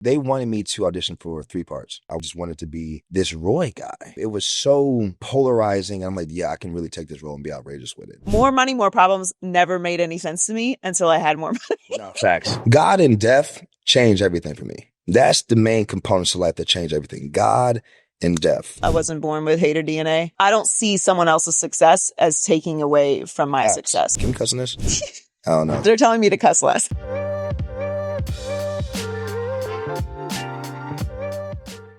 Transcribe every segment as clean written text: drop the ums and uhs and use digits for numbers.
They wanted me to audition for 3 parts. I just wanted to be this Roy guy. It was so polarizing. I'm like, yeah, I can really take this role and be outrageous with it. More money, more problems never made any sense to me until I had more money. No, facts. God and death changed everything for me. That's the main components of life that change everything. God and death. I wasn't born with hater DNA. I don't see someone else's success as taking away from my success. Can we cuss on this? I don't know. They're telling me to cuss less.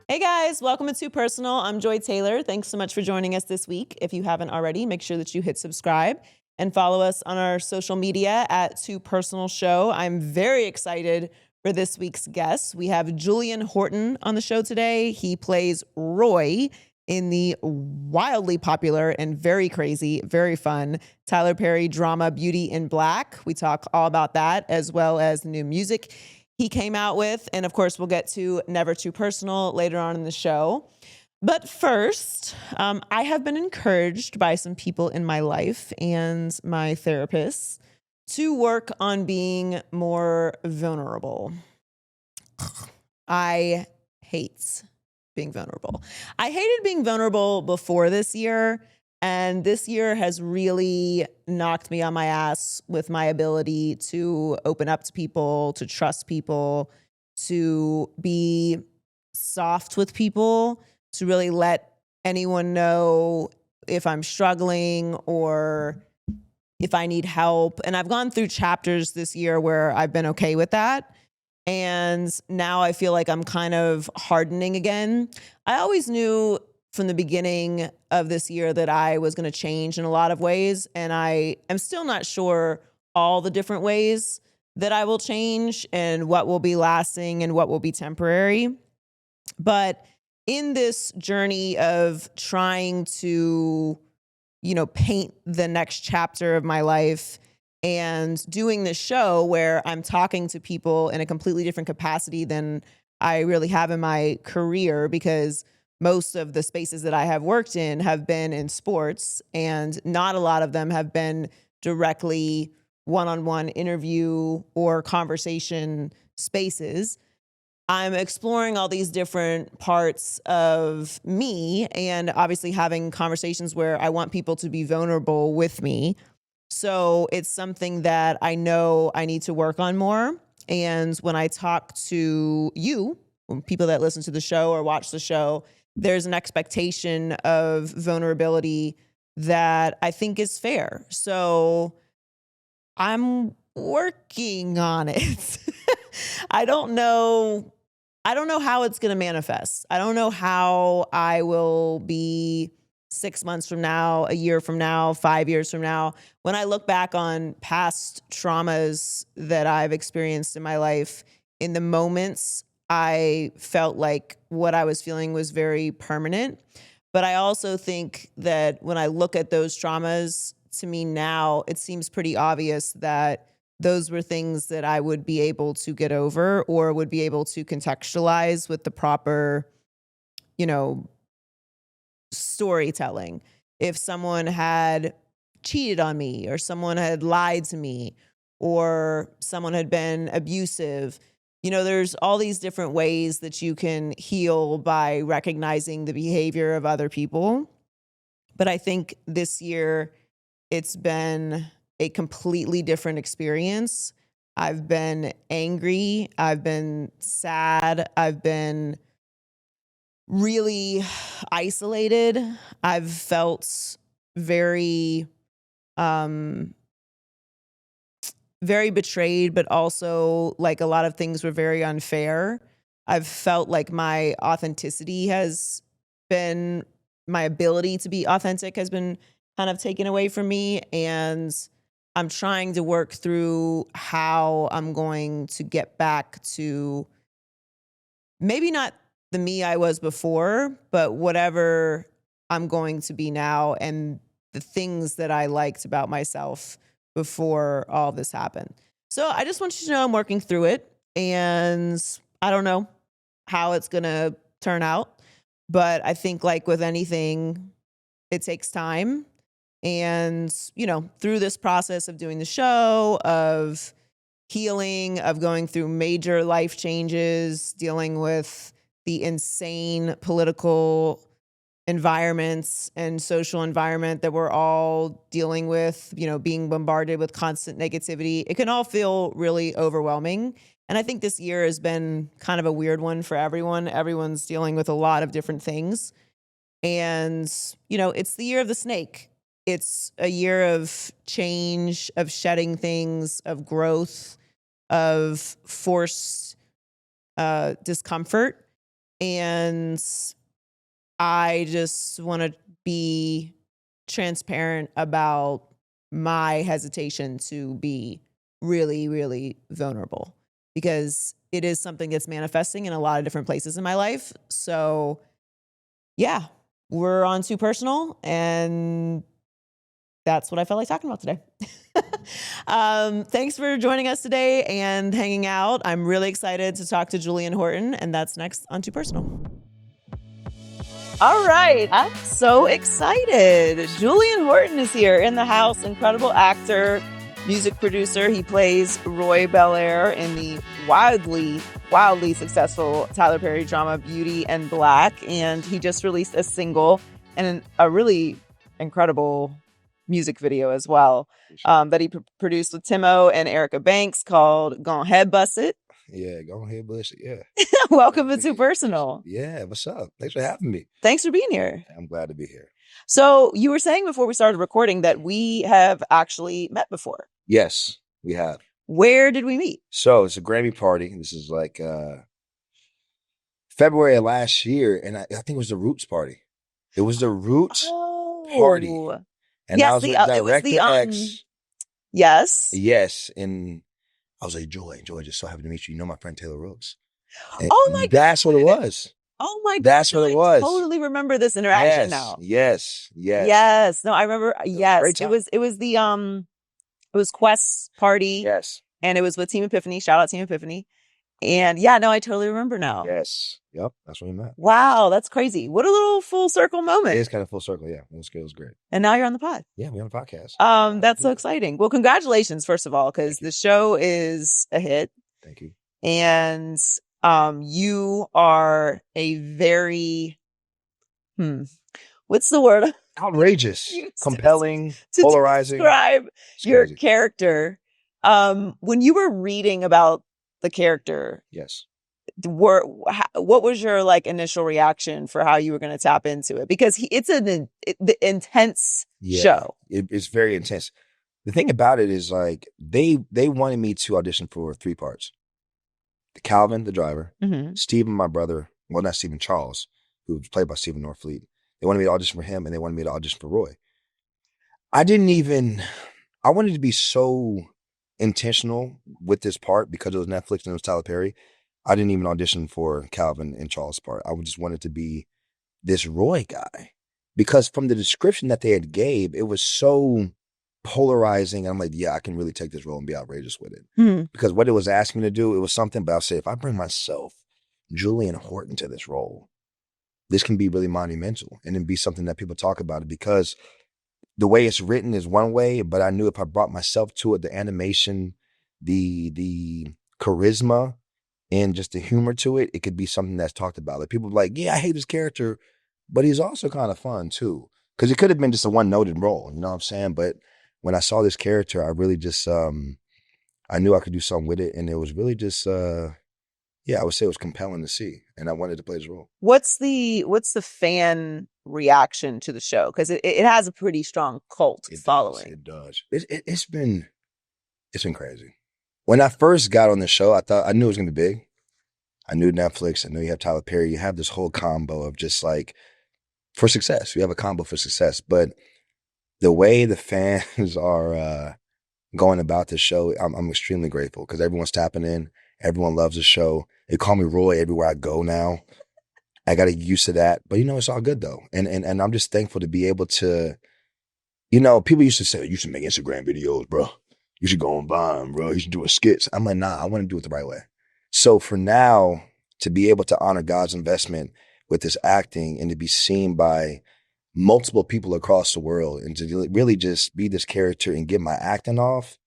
Hey guys, welcome to Too Personal. I'm Joy Taylor. Thanks so much for joining us this week. If you haven't already, make sure that you hit subscribe and follow us on our social media at Too Personal Show. I'm very excited for this week's guest. We have Julian Horton on the show today. He plays Roy in the wildly popular and very crazy, very fun Tyler Perry drama Beauty in Black. We talk all about that, as well as the new music he came out with. And of course, we'll get to Never Too Personal later on in the show. But first, I have been encouraged by some people in my life and my therapists to work on being more vulnerable. I hate being vulnerable. I hated being vulnerable before this year, and this year has really knocked me on my ass with my ability to open up to people, to trust people, to be soft with people, to really let anyone know if I'm struggling or if I need help. And I've gone through chapters this year where I've been okay with that. And now I feel like I'm kind of hardening again. I always knew from the beginning of this year that I was going to change in a lot of ways. And I am still not sure all the different ways that I will change and what will be lasting and what will be temporary. But in this journey of trying to, paint the next chapter of my life and doing this show where I'm talking to people in a completely different capacity than I really have in my career, because most of the spaces that I have worked in have been in sports, and not a lot of them have been directly one-on-one interview or conversation spaces. I'm exploring all these different parts of me and obviously having conversations where I want people to be vulnerable with me. So it's something that I know I need to work on more. And when I talk to you, people that listen to the show or watch the show, there's an expectation of vulnerability that I think is fair. So I'm working on it. I don't know how it's going to manifest. I don't know how I will be 6 months from now, a year from now, 5 years from now. When I look back on past traumas that I've experienced in my life, in the moments, I felt like what I was feeling was very permanent. But I also think that when I look at those traumas, to me now, it seems pretty obvious that those were things that I would be able to get over or would be able to contextualize with the proper, storytelling. If someone had cheated on me or someone had lied to me or someone had been abusive, there's all these different ways that you can heal by recognizing the behavior of other people. But I think this year it's been a completely different experience. I've been angry. I've been sad. I've been really isolated. I've felt very, very betrayed, but also like a lot of things were very unfair. I've felt like my authenticity has been, my ability to be authentic has been kind of taken away from me. And I'm trying to work through how I'm going to get back to maybe not the me I was before, but whatever I'm going to be now and the things that I liked about myself before all this happened. So I just want you to know I'm working through it, and I don't know how it's going to turn out, but I think like with anything, it takes time. And, through this process of doing the show, of healing, of going through major life changes, dealing with the insane political environments and social environment that we're all dealing with, being bombarded with constant negativity. It can all feel really overwhelming. And I think this year has been kind of a weird one for everyone. Everyone's dealing with a lot of different things. And, it's the year of the snake. It's a year of change, of shedding things, of growth, of forced discomfort. And I just want to be transparent about my hesitation to be really, really vulnerable, because it is something that's manifesting in a lot of different places in my life. So yeah, we're on Too Personal, and that's what I felt like talking about today. Thanks for joining us today and hanging out. I'm really excited to talk to Julian Horton, and that's next on Too Personal. All right, I'm so excited. Julian Horton is here in the house. Incredible actor, music producer. He plays Roy Belair in the wildly successful Tyler Perry drama Beauty and Black. And he just released a single and a really incredible music video as well that he produced with Timo and Erica Banks called Gon' Head Bust It. Yeah, go ahead, bust it. Yeah. Welcome to Too Personal. Yeah, what's up? Thanks for having me. Thanks for being here. I'm glad to be here. So you were saying before we started recording that we have actually met before. Yes, we have. Where did we meet? So it's a Grammy party. This is like February of last year, and I think it was the Roots party. It was the Roots party. And yes, I was with Director X. Yes. Yes, and I was like, Joy, just so happy to meet you. You know my friend Taylor Rooks. And oh my God. That's what it was. Oh my God. That's what it was. I totally remember this interaction now. Yes. No, I remember. Yes. It was Quest's party. Yes. And it was with Team Epiphany. Shout out Team Epiphany. And yeah, no, I totally remember now. Yes. Yep. That's when we met. Wow. That's crazy. What a little full circle moment. It is kind of full circle. Yeah. It was great. And now you're on the pod. Yeah. We're on the podcast. That's so exciting. Well, congratulations, first of all, because the show is a hit. Thank you. And you are a very, what's the word? Outrageous, compelling, polarizing. Describe your character. When you were reading about the character, yes, what was your initial reaction for how you were going to tap into it? Because it's the intense show. It's very intense. The thing about it is they wanted me to audition for 3 parts. Calvin, the driver, Stephen, my brother, well, not Stephen, Charles, who was played by Stephen Norfleet. They wanted me to audition for him, and they wanted me to audition for Roy. I wanted to be so intentional with this part because it was Netflix and it was Tyler Perry. I didn't even audition for Calvin and Charles' part. I just wanted to be this Roy guy because from the description that they had gave, it was so polarizing. I'm like, yeah, I can really take this role and be outrageous with it. Because what it was asking me to do, it was something, but I'll say, if I bring myself, Julian Horton, to this role, this can be really monumental and then be something that people talk about it, because the way it's written is one way, but I knew if I brought myself to it, the animation, the charisma, and just the humor to it, it could be something that's talked about. Like people are like, yeah, I hate this character, but he's also kind of fun too. Because it could have been just a one-noted role, you know what I'm saying? But when I saw this character, I really just, I knew I could do something with it. And it was really just, I would say it was compelling to see. And I wanted to play this role. What's the fan reaction to the show? Because it has a pretty strong cult following. It does. It's been crazy. When I first got on the show, I knew it was going to be big. I knew Netflix. I knew you have Tyler Perry. You have this whole combo of just for success. You have a combo for success. But the way the fans are going about the show, I'm extremely grateful because everyone's tapping in. Everyone loves the show. They call me Roy everywhere I go now. I got to get used to that. But, it's all good, though. And I'm just thankful to be able to, people used to say, you should make Instagram videos, bro. You should go and buy them, bro. You should do a skits. I'm like, nah, I want to do it the right way. So for now, to be able to honor God's investment with this acting and to be seen by multiple people across the world and to really just be this character and get my acting off,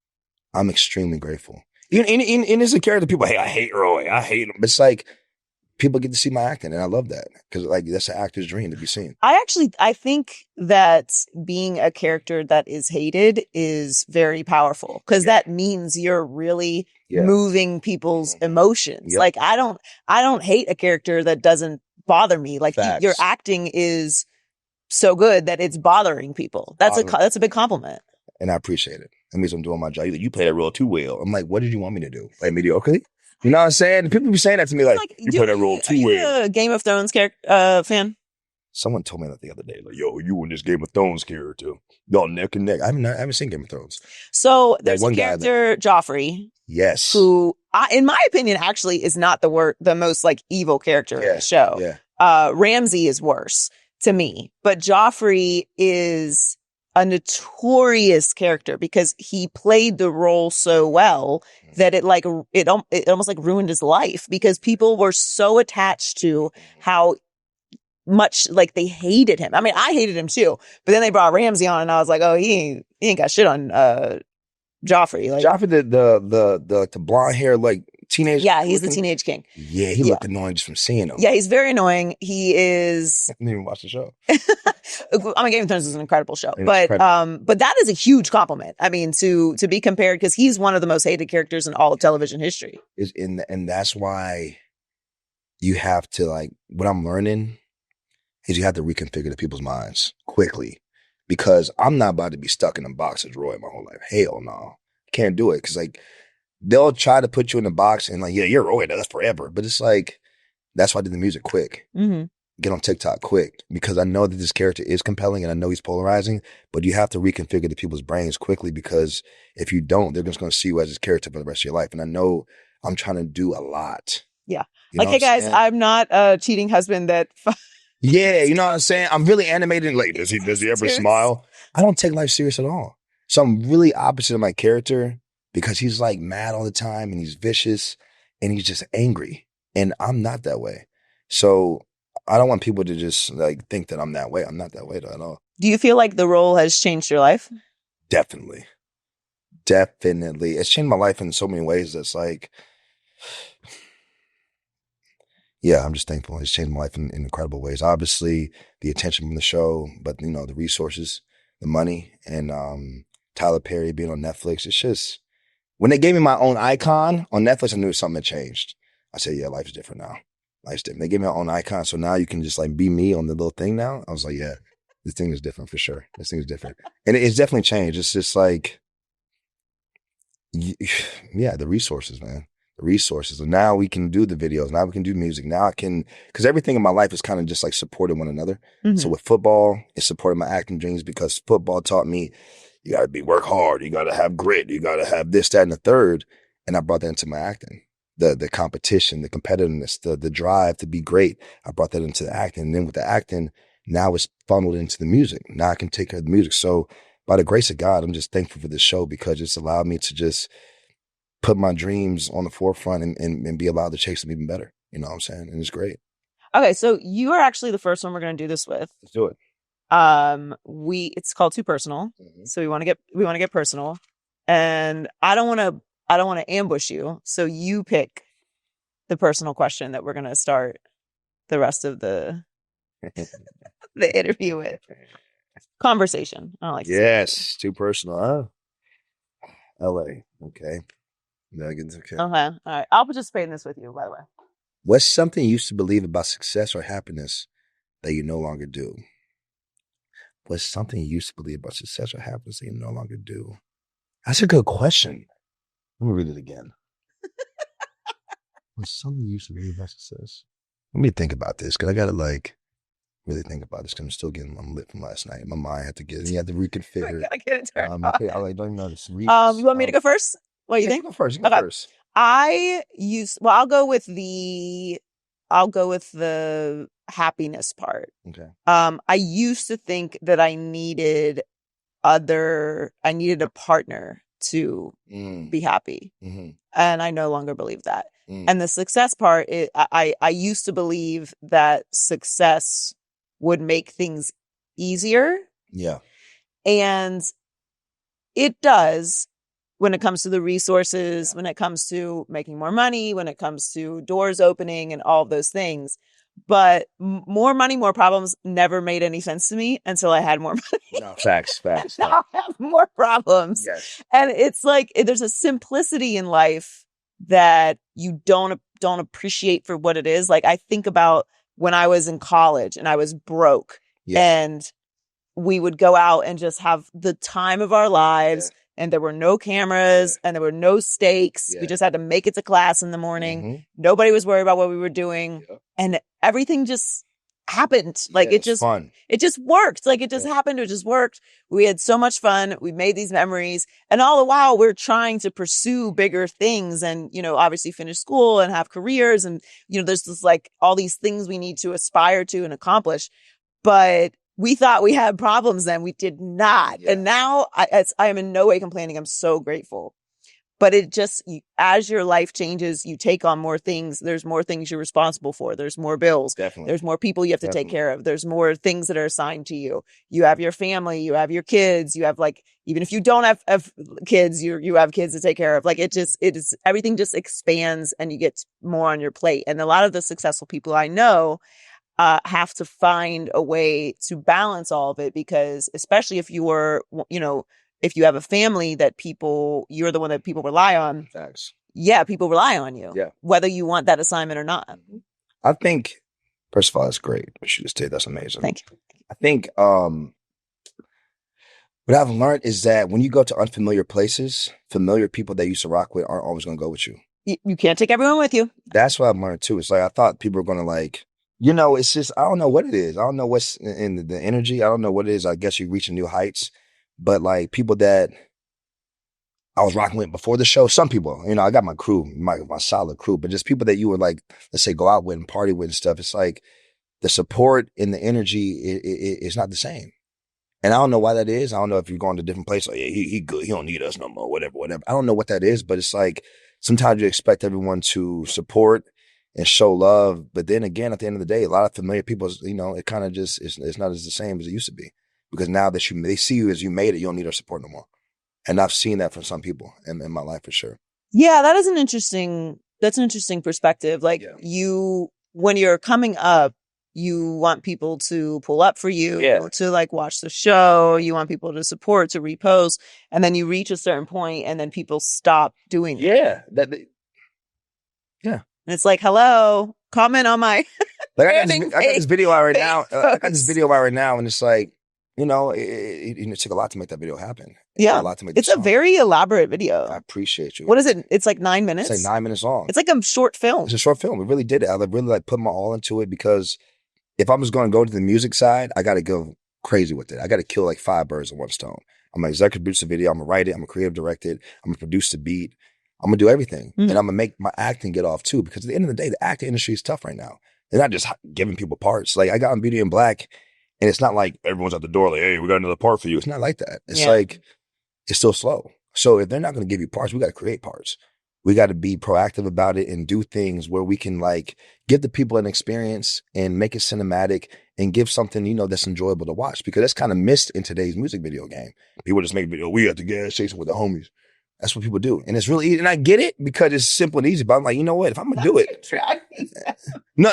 I'm extremely grateful. And it's a character people, hey, I hate Roy. I hate him. It's like people get to see my acting, and I love that because like that's an actor's dream to be seen. I think that being a character that is hated is very powerful because that means you're really moving people's emotions. Yep. Like I don't hate a character that doesn't bother me. Like your acting is so good that it's bothering people. That's a big compliment. And I appreciate it. That means I'm doing my job. You play that role too well. I'm like, what did you want me to do? Play mediocrely? You know what I'm saying? People be saying that to me like you play that role too well. Are you a Game of Thrones fan? Someone told me that the other day. Like, yo, you in this Game of Thrones character. Y'all neck and neck. I haven't seen Game of Thrones. So there's one character, Joffrey. Yes. Who, in my opinion, actually is not the most like evil character in the show. Yeah. Ramsay is worse to me. But Joffrey is a notorious character because he played the role so well that it almost like ruined his life because people were so attached to how much like they hated him. I mean, I hated him too, but then they brought Ramsay on and I was like, oh, he ain't got shit on Joffrey. Like Joffrey, the blonde hair, like teenage. Yeah, he's the teenage king. Yeah, he looked annoying just from seeing him. Yeah, he's very annoying. He is. I didn't even watch the show. I mean, Game of Thrones is an incredible show, but that is a huge compliment. I mean, to be compared because he's one of the most hated characters in all of television history. And that's why you have to like what I'm learning is you have to reconfigure the people's minds quickly because I'm not about to be stuck in a box as Roy my whole life. Hell no, can't do it because like. They'll try to put you in the box and like, yeah, you're Roy, that's forever. But it's like, that's why I did the music quick. Mm-hmm. Get on TikTok quick because I know that this character is compelling and I know he's polarizing, but you have to reconfigure the people's brains quickly because if you don't, they're just going to see you as this character for the rest of your life. And I know I'm trying to do a lot. Yeah. Like, hey guys, I'm not a cheating husband that... Yeah, you know what I'm saying? I'm really animated. Like, does he ever smile? I don't take life serious at all. So I'm really opposite of my character. Because he's like mad all the time and he's vicious and he's just angry. And I'm not that way. So I don't want people to just like think that I'm that way. I'm not that way at all. Do you feel like the role has changed your life? Definitely. It's changed my life in so many ways that's like, yeah, I'm just thankful. It's changed my life in incredible ways. Obviously, the attention from the show, but you know, the resources, the money, and Tyler Perry being on Netflix. It's just, when they gave me my own icon on Netflix, I knew something had changed. I said, yeah, life's different now. Life's different. They gave me my own icon, so now you can just like be me on the little thing now. I was like, yeah, this thing is different for sure. This thing is different. And it's definitely changed. It's just like, yeah, the resources, man. The resources. And now we can do the videos. Now we can do music. Now I can, because everything in my life is kind of just like supporting one another. Mm-hmm. So with football, it supported my acting dreams because football taught me you got to work hard. You got to have grit. You got to have this, that, and the third. And I brought that into my acting. The competition, the competitiveness, the drive to be great. I brought that into the acting. And then with the acting, now it's funneled into the music. Now I can take care of the music. So by the grace of God, I'm just thankful for this show because it's allowed me to just put my dreams on the forefront and be allowed to chase them even better. You know what I'm saying? And it's great. Okay, so you are actually the first one we're going to do this with. Let's do it. It's called Too Personal. Mm-hmm. So we want to get personal. And I don't want to ambush you. So you pick the personal question that we're going to start the rest of the interview with. Conversation. I don't like yes, too personal, huh? LA. Okay. Okay. All right. I'll participate in this with you, by the way. What's something you used to believe about success or happiness that you no longer do? What's something you used to believe about success or happiness that you no longer do? That's a good question. Let me read it again. What's something you used to believe about success? Let me think about this because I got to like really think about this because I'm lit from last night. My mind had to you had to reconfigure. I gotta get it turned I don't even know this. You want me to go first? What do you think? You go first. You go first. I'll go with the happiness part. Okay. I used to think that I needed a partner to be happy. Mm-hmm. And I no longer believe that. And the success part, I used to believe that success would make things easier. Yeah. And it does. when it comes to the resources, when it comes to making more money, when it comes to doors opening and all of those things. But more money, more problems never made any sense to me until I had more money. No, facts. Now I have more problems. Yes. And it's like, there's a simplicity in life that you don't appreciate for what it is. Like, I think about when I was in college and I was broke, and we would go out and just have the time of our lives. Yeah. And there were no cameras and there were no stakes. Yeah. We just had to make it to class in the morning. Mm-hmm. Nobody was worried about what we were doing. Yeah. And everything just happened. Like, it just worked. Like, it just happened. It just worked. We had so much fun. We made these memories. And all the while we're trying to pursue bigger things and, you know, obviously finish school and have careers. And, you know, there's just like all these things we need to aspire to and accomplish. But we thought we had problems then. We did not. Yeah. And now I am in no way complaining. I'm so grateful. But it just, as your life changes, you take on more things. There's more things you're responsible for. There's more bills. Definitely. There's more people you have to take care of. There's more things that are assigned to you. You have your family. You have your kids. You have, like, even if you don't have kids, you have kids to take care of. Like, everything just expands and you get more on your plate. And a lot of the successful people I know have to find a way to balance all of it, because especially if you were, you know, if you have a family that you're the one that people rely on. Facts. Yeah, people rely on you. Yeah. Whether you want that assignment or not. I think, first of all, that's great. We should just say that's amazing. Thank you. I think what I've learned is that when you go to unfamiliar places, familiar people that you used to rock with aren't always going to go with you. You can't take everyone with you. That's what I've learned too. It's like, I thought people were going to, like, you know, it's just, I don't know what it is. I don't know what's in the energy. I don't know what it is. I guess you're reaching new heights. But, like, people that I was rocking with before the show, some people, you know, I got my crew, my solid crew, but just people that you would, like, let's say, go out with and party with and stuff. It's like the support and the energy is not the same. And I don't know why that is. I don't know if you're going to different places. Like, yeah, he good. He don't need us no more, whatever. I don't know what that is, but it's like sometimes you expect everyone to support and show love. But then again, at the end of the day, a lot of familiar people, you know, it kind of just, it's not as the same as it used to be. Because now that they see you as you made it, you don't need our support no more. And I've seen that from some people in my life for sure. Yeah, that's an interesting perspective. Like, when you're coming up, you want people to pull up for you, to, like, watch the show. You want people to support, to repost. And then you reach a certain point and then people stop doing it. Yeah. And it's like, hello, comment on my like, I got this video out right now. I got this video out right now, and it's like, you know, it took a lot to make that video happen. Yeah. A lot to make it's a very elaborate video. I appreciate you. What is it? It's like 9 minutes? It's like 9 minutes long. It's like a short film. It's a short film. We really did it. I really, like, put my all into it, because if I'm just going to go to the music side, I got to go crazy with it. I got to kill, like, 5 birds with one stone. I'm going to executive produce the video. I'm going to write it. I'm going to creative direct it. I'm going to produce the beat. I'm going to do everything. Mm-hmm. And I'm going to make my acting get off too, because at the end of the day, the acting industry is tough right now. They're not just giving people parts. Like, I got on Beauty in Black, and it's not like everyone's at the door like, hey, we got another part for you. It's not like that. It's like, it's still slow. So if they're not going to give you parts, we got to create parts. We got to be proactive about it and do things where we can, like, give the people an experience and make it cinematic and give something, you know, that's enjoyable to watch, because that's kind of missed in today's music video game. People just make video. We at the gas station with the homies. That's what people do. And it's really easy. And I get it, because it's simple and easy, but I'm like, you know what? If I'm going to do it. No,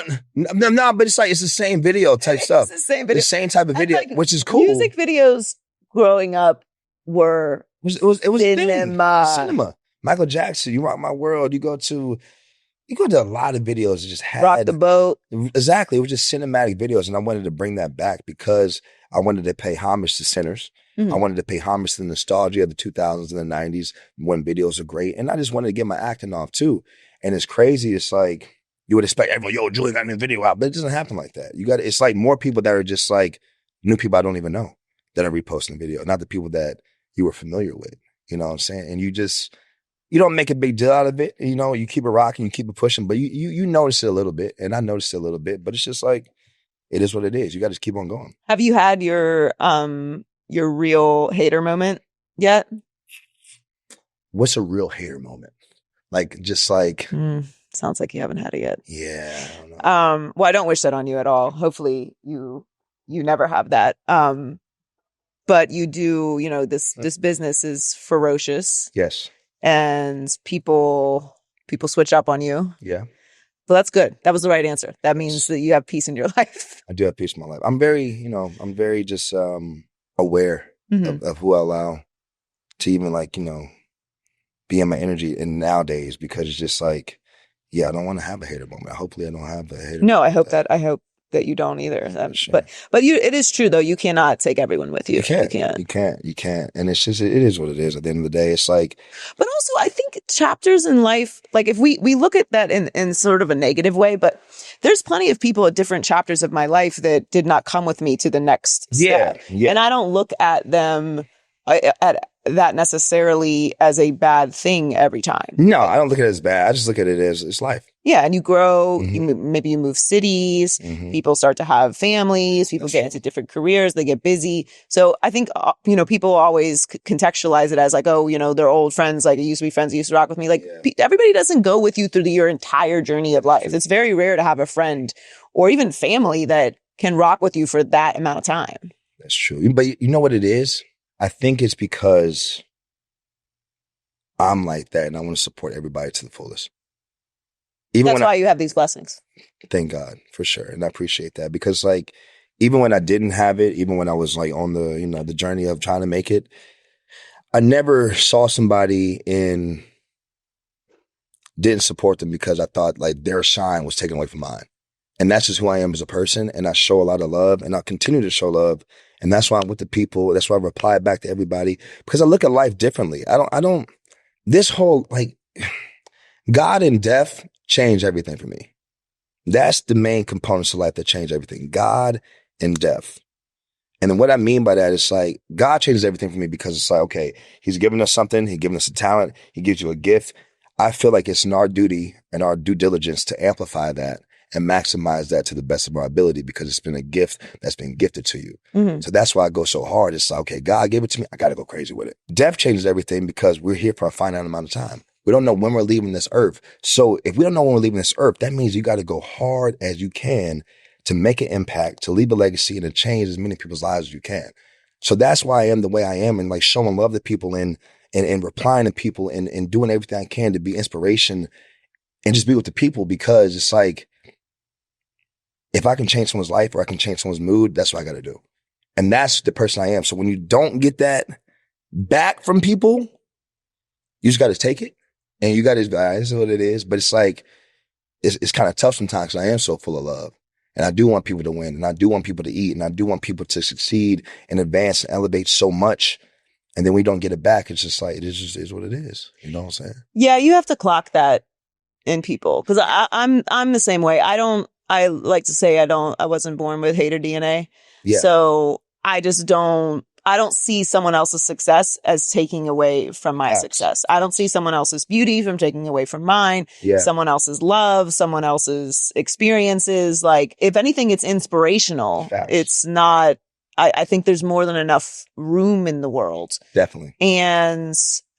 but it's like, it's the same video type stuff. It's the same video. The same type of video, like, which is cool. Music videos growing up were it was cinema. Michael Jackson, You Rock My World. You go to a lot of videos that just had Rock the Boat. Exactly. It was just cinematic videos. And I wanted to bring that back, because I wanted to pay homage to sinners. Mm-hmm. I wanted to pay homage to the nostalgia of the 2000s and the 90s when videos are great. And I just wanted to get my acting off too. And it's crazy. It's like, you would expect everyone, yo, Julian got a new video out, but it doesn't happen like that. It's like more people that are just like new people I don't even know that are reposting video, not the people that you were familiar with. You know what I'm saying? And you don't make a big deal out of it. You know, you keep it rocking, you keep it pushing, but you notice it a little bit, and I noticed it a little bit, but it's just like, it is what it is. You got to just keep on going. Have you had your real hater moment yet? What's a real hater moment? Like, just like. Sounds like you haven't had it yet. Yeah. I don't know. Well, I don't wish that on you at all. Hopefully you never have that. but you do, you know, this business is ferocious. Yes. And people switch up on you. Yeah. Well, that's good. That was the right answer. That means that you have peace in your life. I do have peace in my life. I'm very just aware of who I allow to even like, be in my energy in nowadays, because it's just like, yeah, I don't want to have a hater moment. Hopefully I don't have a hater. No, I hope that you don't either. Sure. But it is true though. You cannot take everyone with you. You can't. And it's just, it is what it is. At the end of the day, it's like. But also I think chapters in life, like if we look at that in sort of a negative way, but there's plenty of people at different chapters of my life that did not come with me to the next step. Yeah. And I don't look at them at that necessarily as a bad thing every time. No, I don't look at it as bad. I just look at it as it's life. Yeah, and you grow, maybe you move cities, people start to have families, people get into different careers, they get busy. So I think, people always contextualize it as like, oh, they're old friends, like I used to be friends, they used to rock with me. Like everybody doesn't go with you through your entire journey of life. It's very rare to have a friend or even family that can rock with you for that amount of time. That's true. But you know what it is? I think it's because I'm like that and I want to support everybody to the fullest. That's why you have these blessings. Thank God, for sure. And I appreciate that, because like, even when I didn't have it, even when I was like on the, the journey of trying to make it, I never saw somebody didn't support them because I thought like their shine was taken away from mine. And that's just who I am as a person. And I show a lot of love and I'll continue to show love. And that's why I'm with the people. That's why I reply back to everybody, because I look at life differently. This whole like God and death change everything for me. That's the main components of life that change everything. God and death. And then what I mean by that is like, God changes everything for me because it's like, okay, he's given us something. He's given us a talent. He gives you a gift. I feel like it's in our duty and our due diligence to amplify that and maximize that to the best of our ability, because it's been a gift that's been gifted to you. So that's why I go so hard. It's like, okay, God gave it to me. I got to go crazy with it. Death changes everything because we're here for a finite amount of time. We don't know when we're leaving this earth. So if we don't know when we're leaving this earth, that means you got to go hard as you can to make an impact, to leave a legacy, and to change as many people's lives as you can. So that's why I am the way I am, and like showing love to people and replying to people and doing everything I can to be inspiration and just be with the people, because it's like, if I can change someone's life or I can change someone's mood, that's what I got to do. And that's the person I am. So when you don't get that back from people, you just got to take it. And you got to, this is what it is. But it's like, it's kind of tough sometimes, because I am so full of love. And I do want people to win. And I do want people to eat. And I do want people to succeed and advance and elevate so much. And then we don't get it back. It's just like, it just is what it is. You know what I'm saying? Yeah, you have to clock that in people. Because I'm the same way. I like to say I wasn't born with hater DNA. Yeah. So I don't see someone else's success as taking away from my success. I don't see someone else's beauty from taking away from mine. Yeah. Someone else's love, someone else's experiences. Like, if anything, it's inspirational. It's not, I think there's more than enough room in the world. Definitely. And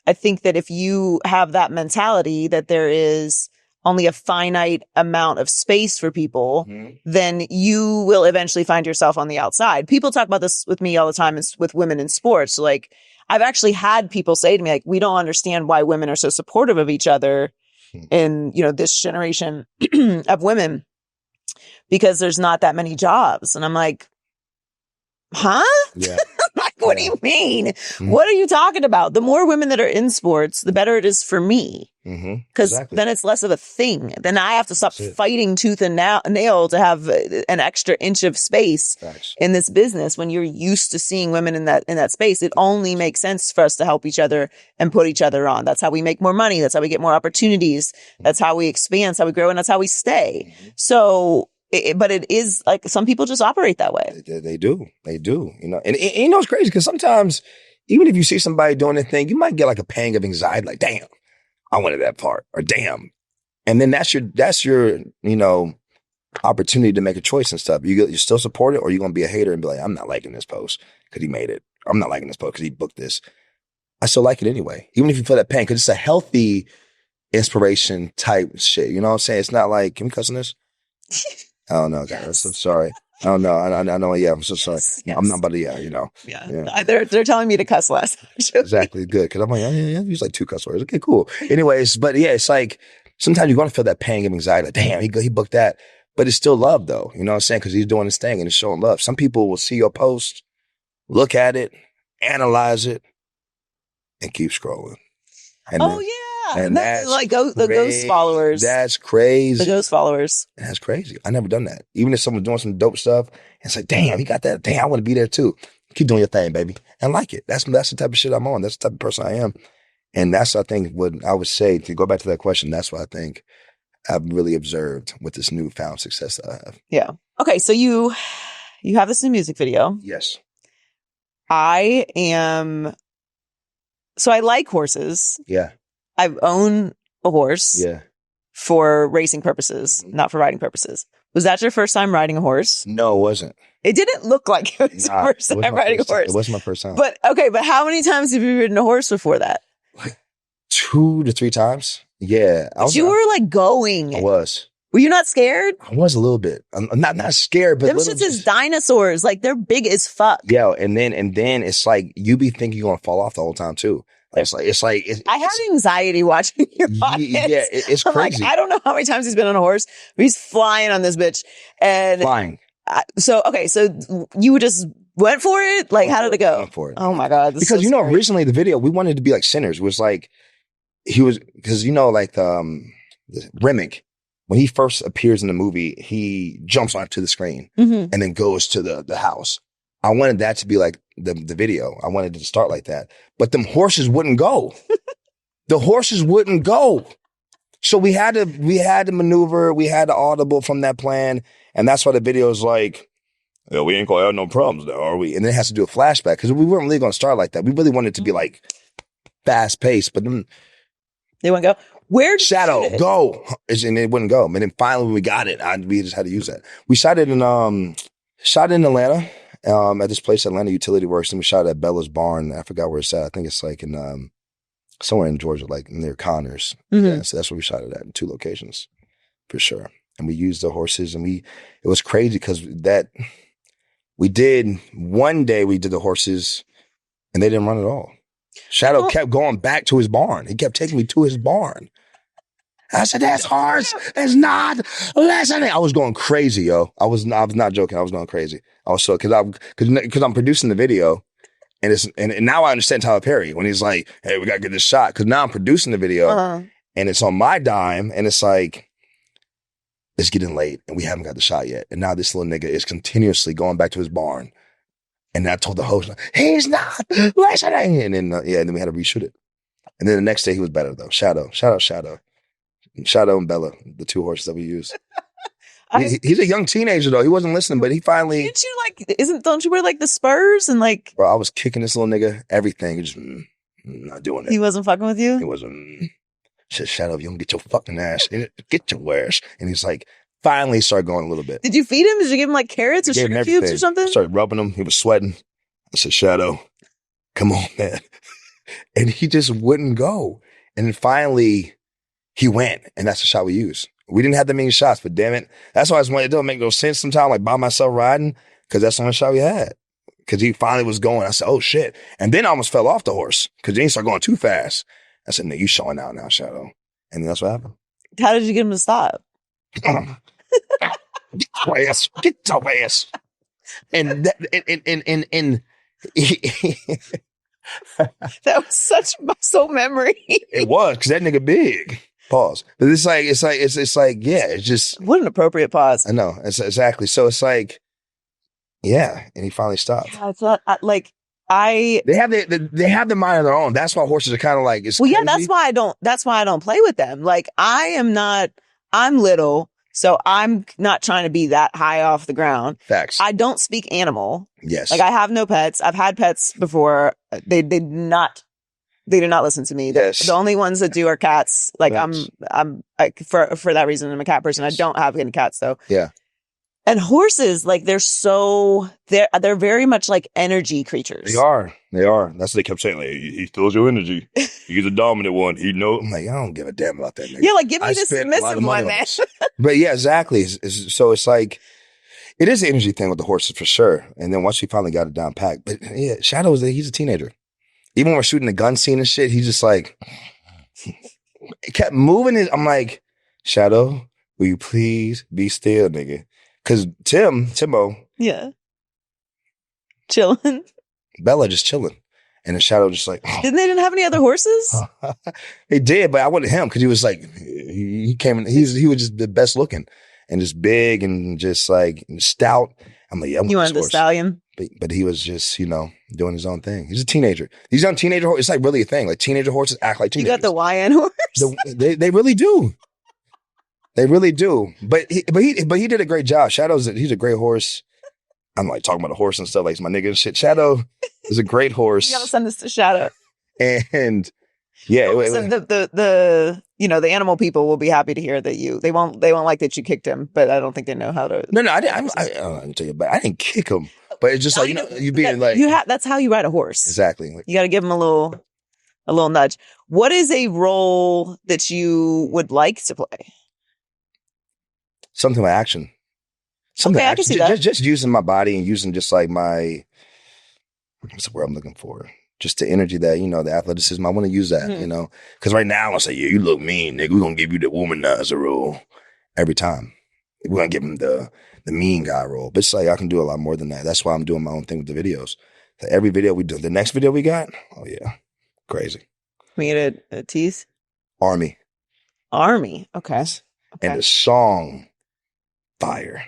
I think that if you have that mentality that there is only a finite amount of space for people, then you will eventually find yourself on the outside. People talk about this with me all the time with women in sports. Like, I've actually had people say to me, like, we don't understand why women are so supportive of each other in, this generation of women, because there's not that many jobs. And I'm like, huh? Yeah. Like, what do you mean? What are you talking about? The more women that are in sports, the better it is for me. Because then it's less of a thing. Then I have to stop fighting tooth and nail to have an extra inch of space in this business. When you're used to seeing women in that space, it only makes sense for us to help each other and put each other on. That's how we make more money. That's how we get more opportunities. That's how we expand. That's how we grow. And that's how we stay. So, but it is like, some people just operate that way. They do. And it's crazy, because sometimes even if you see somebody doing a thing, you might get like a pang of anxiety, like, damn, I wanted that part, or damn. And then that's your opportunity to make a choice and stuff. You still support it, or you're going to be a hater and be like, I'm not liking this post because he made it. I'm not liking this post because he booked this. I still like it anyway, even if you feel that pain, because it's a healthy inspiration type shit. You know what I'm saying? It's not like, can we cuss on this? I don't know, guys. I'm so sorry. I don't know. I know. Yeah, I'm so sorry. Yes. I'm not about to. Yeah, Yeah. They're telling me to cuss less. Actually. Exactly. Good. Because I'm like, I use like 2 cuss words. Okay, cool. Anyways, but yeah, it's like sometimes you're gonna feel that pang of anxiety. Like, damn, he booked that, but it's still love, though. You know what I'm saying? Because he's doing his thing and it's showing love. Some people will see your post, look at it, analyze it, and keep scrolling. And and that's like the ghost followers. That's crazy. The ghost followers. That's crazy. I never done that. Even if someone's doing some dope stuff, it's like, damn, he got that. Damn, I want to be there too. Keep doing your thing, baby, and like it. That's the type of shit I'm on. That's the type of person I am, and that's I think what I would say to go back to that question. That's what I think I've really observed with this newfound success that I have. Yeah. Okay. So you have this new music video. Yes. So I like horses. Yeah. I own a horse. Yeah. For racing purposes, not for riding purposes. Was that your first time riding a horse? No, it wasn't. It didn't look like it was your first time riding a horse. It wasn't my first time. But how many times have you ridden a horse before that? Like 2 to 3 times. Yeah. You were like going. I was. Were you not scared? I was a little bit. I'm not scared, but them shits is dinosaurs. Like they're big as fuck. Yeah, and then it's like you be thinking you're gonna fall off the whole time too. It's like I have anxiety watching your podcast. Yeah, it's crazy. I don't know how many times he's been on a horse, but he's flying on this bitch. And flying. So you just went for it? Like, how did it go? Went for it. Oh my God. Because originally the video, we wanted to be like sinners. It was like, because like the Remick, when he first appears in the movie, he jumps onto the screen and then goes to the house. I wanted that to be like the video. I wanted it to start like that. But them horses wouldn't go. The horses wouldn't go. So we had to maneuver. We had to audible from that plan. And that's why the video is like, yeah, we ain't gonna have no problems though, are we? And then it has to do a flashback because we weren't really gonna start like that. We really wanted it to be like fast paced, but then they wouldn't go. Where'd Shadow go? And it wouldn't go. And then finally when we got it, we just had to use that. We shot it in Atlanta. At this place, Atlanta Utility Works, and we shot at Bella's Barn. I forgot where it's at. I think it's like in somewhere in Georgia, like near Connors. Yeah, so that's where we shot it at in 2 locations, for sure. And we used the horses, and it was crazy because one day we did the horses, and they didn't run at all. Shadow kept going back to his barn. He kept taking me to his barn. I said, "That horse is not listening." I was going crazy, yo. I was not joking. I was going crazy. I was so because I'm producing the video, and now I understand Tyler Perry when he's like, "Hey, we gotta get this shot." Because now I'm producing the video, and it's on my dime, and it's like it's getting late, and we haven't got the shot yet. And now this little nigga is continuously going back to his barn, and I told the host, "He's not listening." And then then we had to reshoot it. And then the next day he was better though. Shadow. Shadow and Bella, the 2 horses that we use. He's a young teenager though. He wasn't listening, but he finally. Didn't you don't you wear like the spurs and like? Bro, I was kicking this little nigga, everything, just not doing it. He wasn't fucking with you? He wasn't. Said, "Shadow, you don't get your fucking ass. Get your ass." And he's like, finally started going a little bit. Did you feed him? Did you give him like carrots or sugar cubes or something? I started rubbing him. He was sweating. I said, "Shadow, come on, man." And he just wouldn't go. And then finally, he went, and that's the shot we use. We didn't have that many shots, but damn it. That's why it don't make no sense sometimes, like by myself riding, because that's the only shot we had. Because he finally was going. I said, "Oh, shit." And then I almost fell off the horse because then he started going too fast. I said, "No, you showing out now, Shadow." And then that's what happened. How did you get him to stop? Get your ass. Get your ass. And that was such muscle memory. It was, because that nigga big. Pause. But it's like, yeah, it's just. What an appropriate pause. I know. It's exactly. So it's like, yeah. And he finally stopped. Yeah, it's not like they have the mind of their own. That's why horses are kind of like, well, yeah, that's why I don't play with them. Like I'm little, so I'm not trying to be that high off the ground. Facts. I don't speak animal. Yes. Like I have no pets. I've had pets before. They did not listen to me. Yes. The only ones that do are cats. Like Facts. I'm for that reason, I'm a cat person. I don't have any cats though. Yeah. And horses, like they're very much like energy creatures. They are. That's what they kept saying. Like, he steals your energy. He's a dominant one. He knows. I'm like, I don't give a damn about that nigga. Yeah, like give me the submissive one, man. But yeah, exactly. So it's like, it is an energy thing with the horses for sure. And then once we finally got it down packed, but yeah, Shadow he's a teenager. Even when we're shooting the gun scene and shit, he's just like, kept moving it. I'm like, Shadow, will you please be still, nigga? Because Timo. Yeah. Chilling. Bella just chilling. And the Shadow just like. Oh. Didn't have any other horses? He did, but I wanted him because he was like, he came in, he was just the best looking and just big and just like stout. I'm like, yeah, you wanted the stallion? But he was just, doing his own thing. He's a teenager. These young teenager horses, it's like really a thing. Like teenager horses act like teenagers. You got the YN horse? They really do. They really do. But he did a great job. He's a great horse. I'm like talking about a horse and stuff like he's my nigga and shit. Shadow is a great horse. You gotta send this to Shadow. And yeah, so the animal people will be happy to hear that they won't like that you kicked him, but I don't think they know how to. No, I didn't tell you, but I didn't kick him. But it's just like you being like that's how you ride a horse. Exactly. You got to give him a little nudge. What is a role that you would like to play? Something with action. Something I can see that. Just using my body and using just like what's the word I'm looking for? Just the energy that, the athleticism. I want to use that, because right now I say, yeah, you look mean, nigga. We're going to give you the womanizer role every time. We're going to give him the mean guy role. But it's like, I can do a lot more than that. That's why I'm doing my own thing with the videos. So every video we do, the next video we got, oh yeah, crazy. We get a tease? Army. Okay. And the song, fire.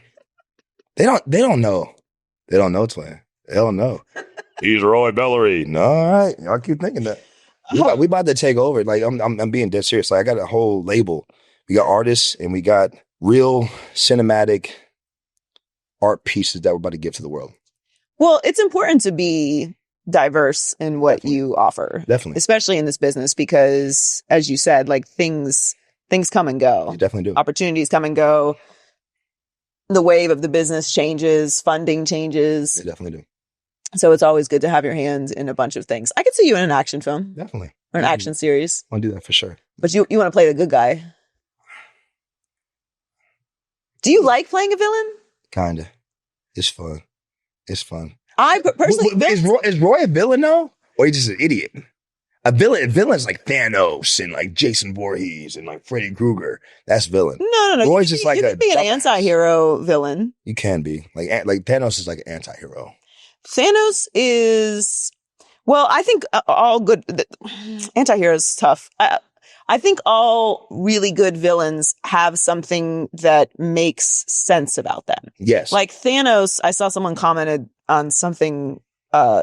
They don't know. They don't know, twin. They don't know. He's Roy Belair. No, all right. Y'all keep thinking that. We about to take over. Like I'm being dead serious. Like I got a whole label. We got artists and we got real cinematic art pieces that we're about to give to the world. Well, it's important to be diverse in what you offer. Definitely. Especially in this business because, as you said, like things come and go. You definitely do. Opportunities come and go. The wave of the business changes. Funding changes. You definitely do. So it's always good to have your hands in a bunch of things. I could see you in an action film. Definitely. Or an action series. I want to do that for sure. But you want to play the good guy. Do you like playing a villain? Kinda. It's fun. I personally... Is Roy a villain though? Or he's just an idiot? A villain's like Thanos and like Jason Voorhees and like Freddy Krueger. That's villain. No. Roy's just like you can be an anti-hero villain. You can be. Like Thanos is like an anti-hero. Thanos is... Well, I think all good... Anti-hero is tough. I think all really good villains have something that makes sense about them. Yes. Like Thanos, I saw someone commented on something,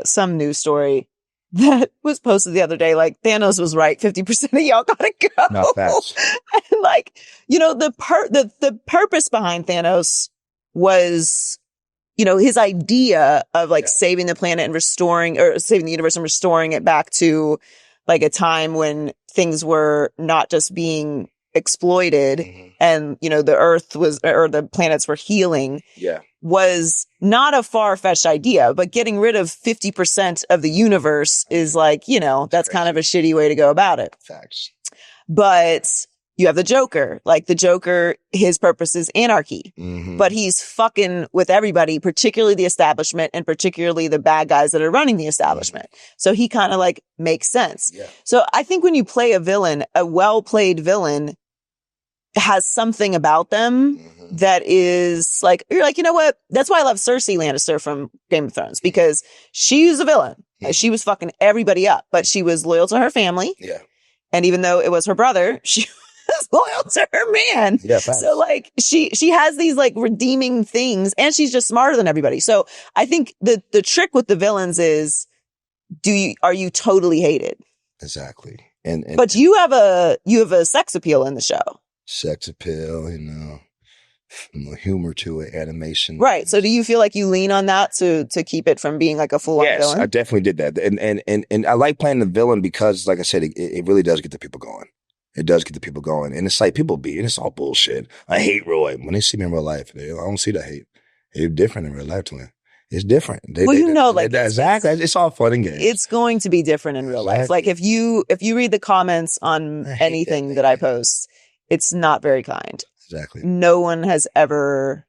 some news story that was posted the other day. Like Thanos was right. 50% of y'all gotta go. Not fast. And like, the purpose behind Thanos was, his idea of like saving the planet and saving the universe and restoring it back to like a time when things were not just being exploited and, the earth or the planets were healing was not a far-fetched idea, but getting rid of 50% of the universe is like, that's kind of a shitty way to go about it. Facts. But you have the Joker. Like the Joker, his purpose is anarchy, but he's fucking with everybody, particularly the establishment and particularly the bad guys that are running the establishment. So he kind of like makes sense. Yeah. So I think when you play a villain, a well-played villain has something about them that is like, you're like, you know what? That's why I love Cersei Lannister from Game of Thrones, because she's a villain. She was fucking everybody up, but she was loyal to her family. Yeah. And even though it was her brother, she was loyal to her man. Yeah, facts. So like she has these like redeeming things and she's just smarter than everybody. So I think the trick with the villains is, are you totally hated? Exactly. But you have a sex appeal in the show. Sex appeal, humor to it, animation. Right. So do you feel like you lean on that to keep it from being like a full-on villain? Yes, I definitely did that. And I like playing the villain because, like I said, it really does get the people going. It does get the people going. And it's like and it's all bullshit. I hate Roy. When they see me in real life, I don't see the hate. It's different in real life, twin. It's different. Exactly. It's all fun and games. It's going to be different in real life. Like if you read the comments on anything that I post, it's not very kind. Exactly. No one has ever.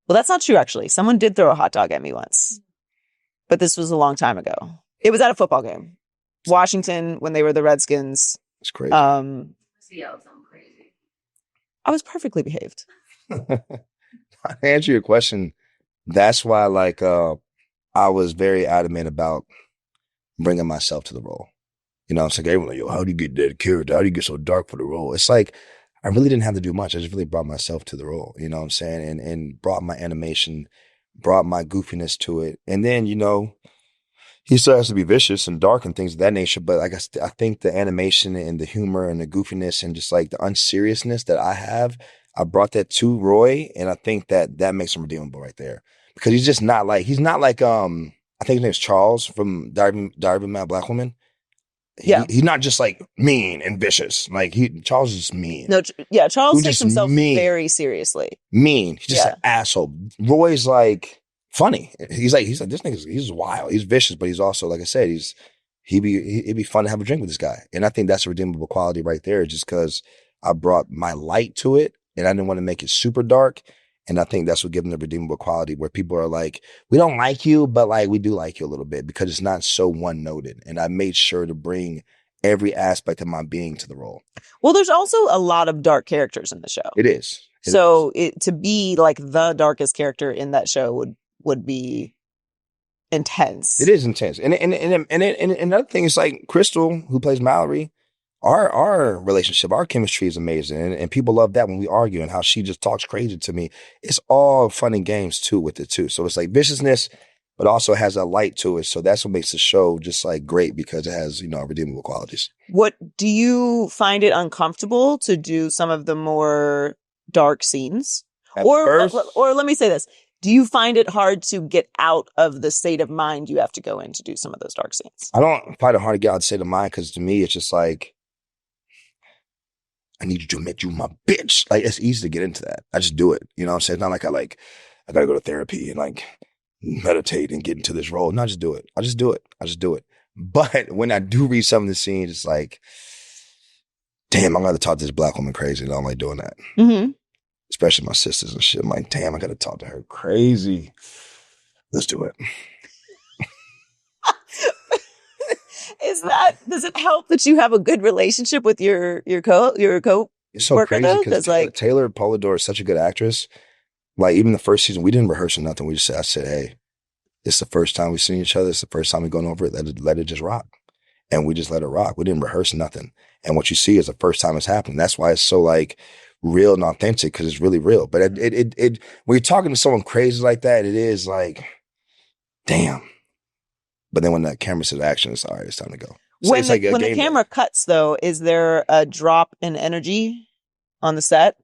Well, that's not true. Actually, someone did throw a hot dog at me once, but this was a long time ago. It was at a football game, Washington, when they were the Redskins. It's crazy. Crazy. I was perfectly behaved. To answer your question, that's why I was very adamant about bringing myself to the role. You know, it's like everyone like, yo, how do you get that character? How do you get so dark for the role? It's like I really didn't have to do much. I just really brought myself to the role. You know what I'm saying? And brought my animation, brought my goofiness to it. And then, you know, he still has to be vicious and dark and things of that nature. But I think the animation and the humor and the goofiness and just like the unseriousness that I have, I brought that to Roy. And I think that makes him redeemable right there. Because he's not like, I think his name's Charles from Diary of a Mad Black Woman. He's not just like mean and vicious. Like Charles is mean. No, Charles takes himself very seriously. Mean. He's just an asshole. Roy's like funny. He's like this nigga. He's wild. He's vicious, but he's also, like I said, it'd be fun to have a drink with this guy. And I think that's a redeemable quality right there, just because I brought my light to it, and I didn't want to make it super dark. And I think that's what gives them the redeemable quality, where people are like, we don't like you, but like we do like you a little bit, because it's not so one-noted. And I made sure to bring every aspect of my being to the role. Well, there's also a lot of dark characters in the show. It is. To be like the darkest character in that show would be intense. It is intense. And another thing is, like, Crystal, who plays Mallory, our relationship, our chemistry is amazing. And people love that when we argue, and how she just talks crazy to me. It's all fun and games too with it too. So it's like viciousness, but also has a light to it. So that's what makes the show just like great, because it has, you know, redeemable qualities. What do you find it uncomfortable to do some of the more dark scenes? Or let me say this. Do you find it hard to get out of the state of mind you have to go in to do some of those dark scenes? I don't find it hard to get out of the state of mind, because to me, it's just like, I need you to admit you my bitch. Like, it's easy to get into that. I just do it. You know what I'm saying? It's not like I gotta go to therapy and like meditate and get into this role. No, I just do it. I just do it. But when I do read some of the scenes, it's like, damn, I gotta talk to this black woman crazy. And I don't like doing that. Mm-hmm. Especially my sisters and shit. I'm like, damn, I gotta talk to her crazy. Let's do it. Does it help that you have a good relationship with your co? It's so crazy, because like Taylor Polidor is such a good actress. Like, even the first season, we didn't rehearse or nothing. I said, hey, this is the first time we've seen each other. It's the first time we're going over it. Let it just rock. And we just let it rock. We didn't rehearse nothing. And what you see is the first time it's happening. That's why it's so like real and authentic, because it's really real. But it when you're talking to someone crazy like that, it is like, damn. But then when that camera says action, it's all right, it's time to go. So when the camera cuts, though, is there a drop in energy on the set?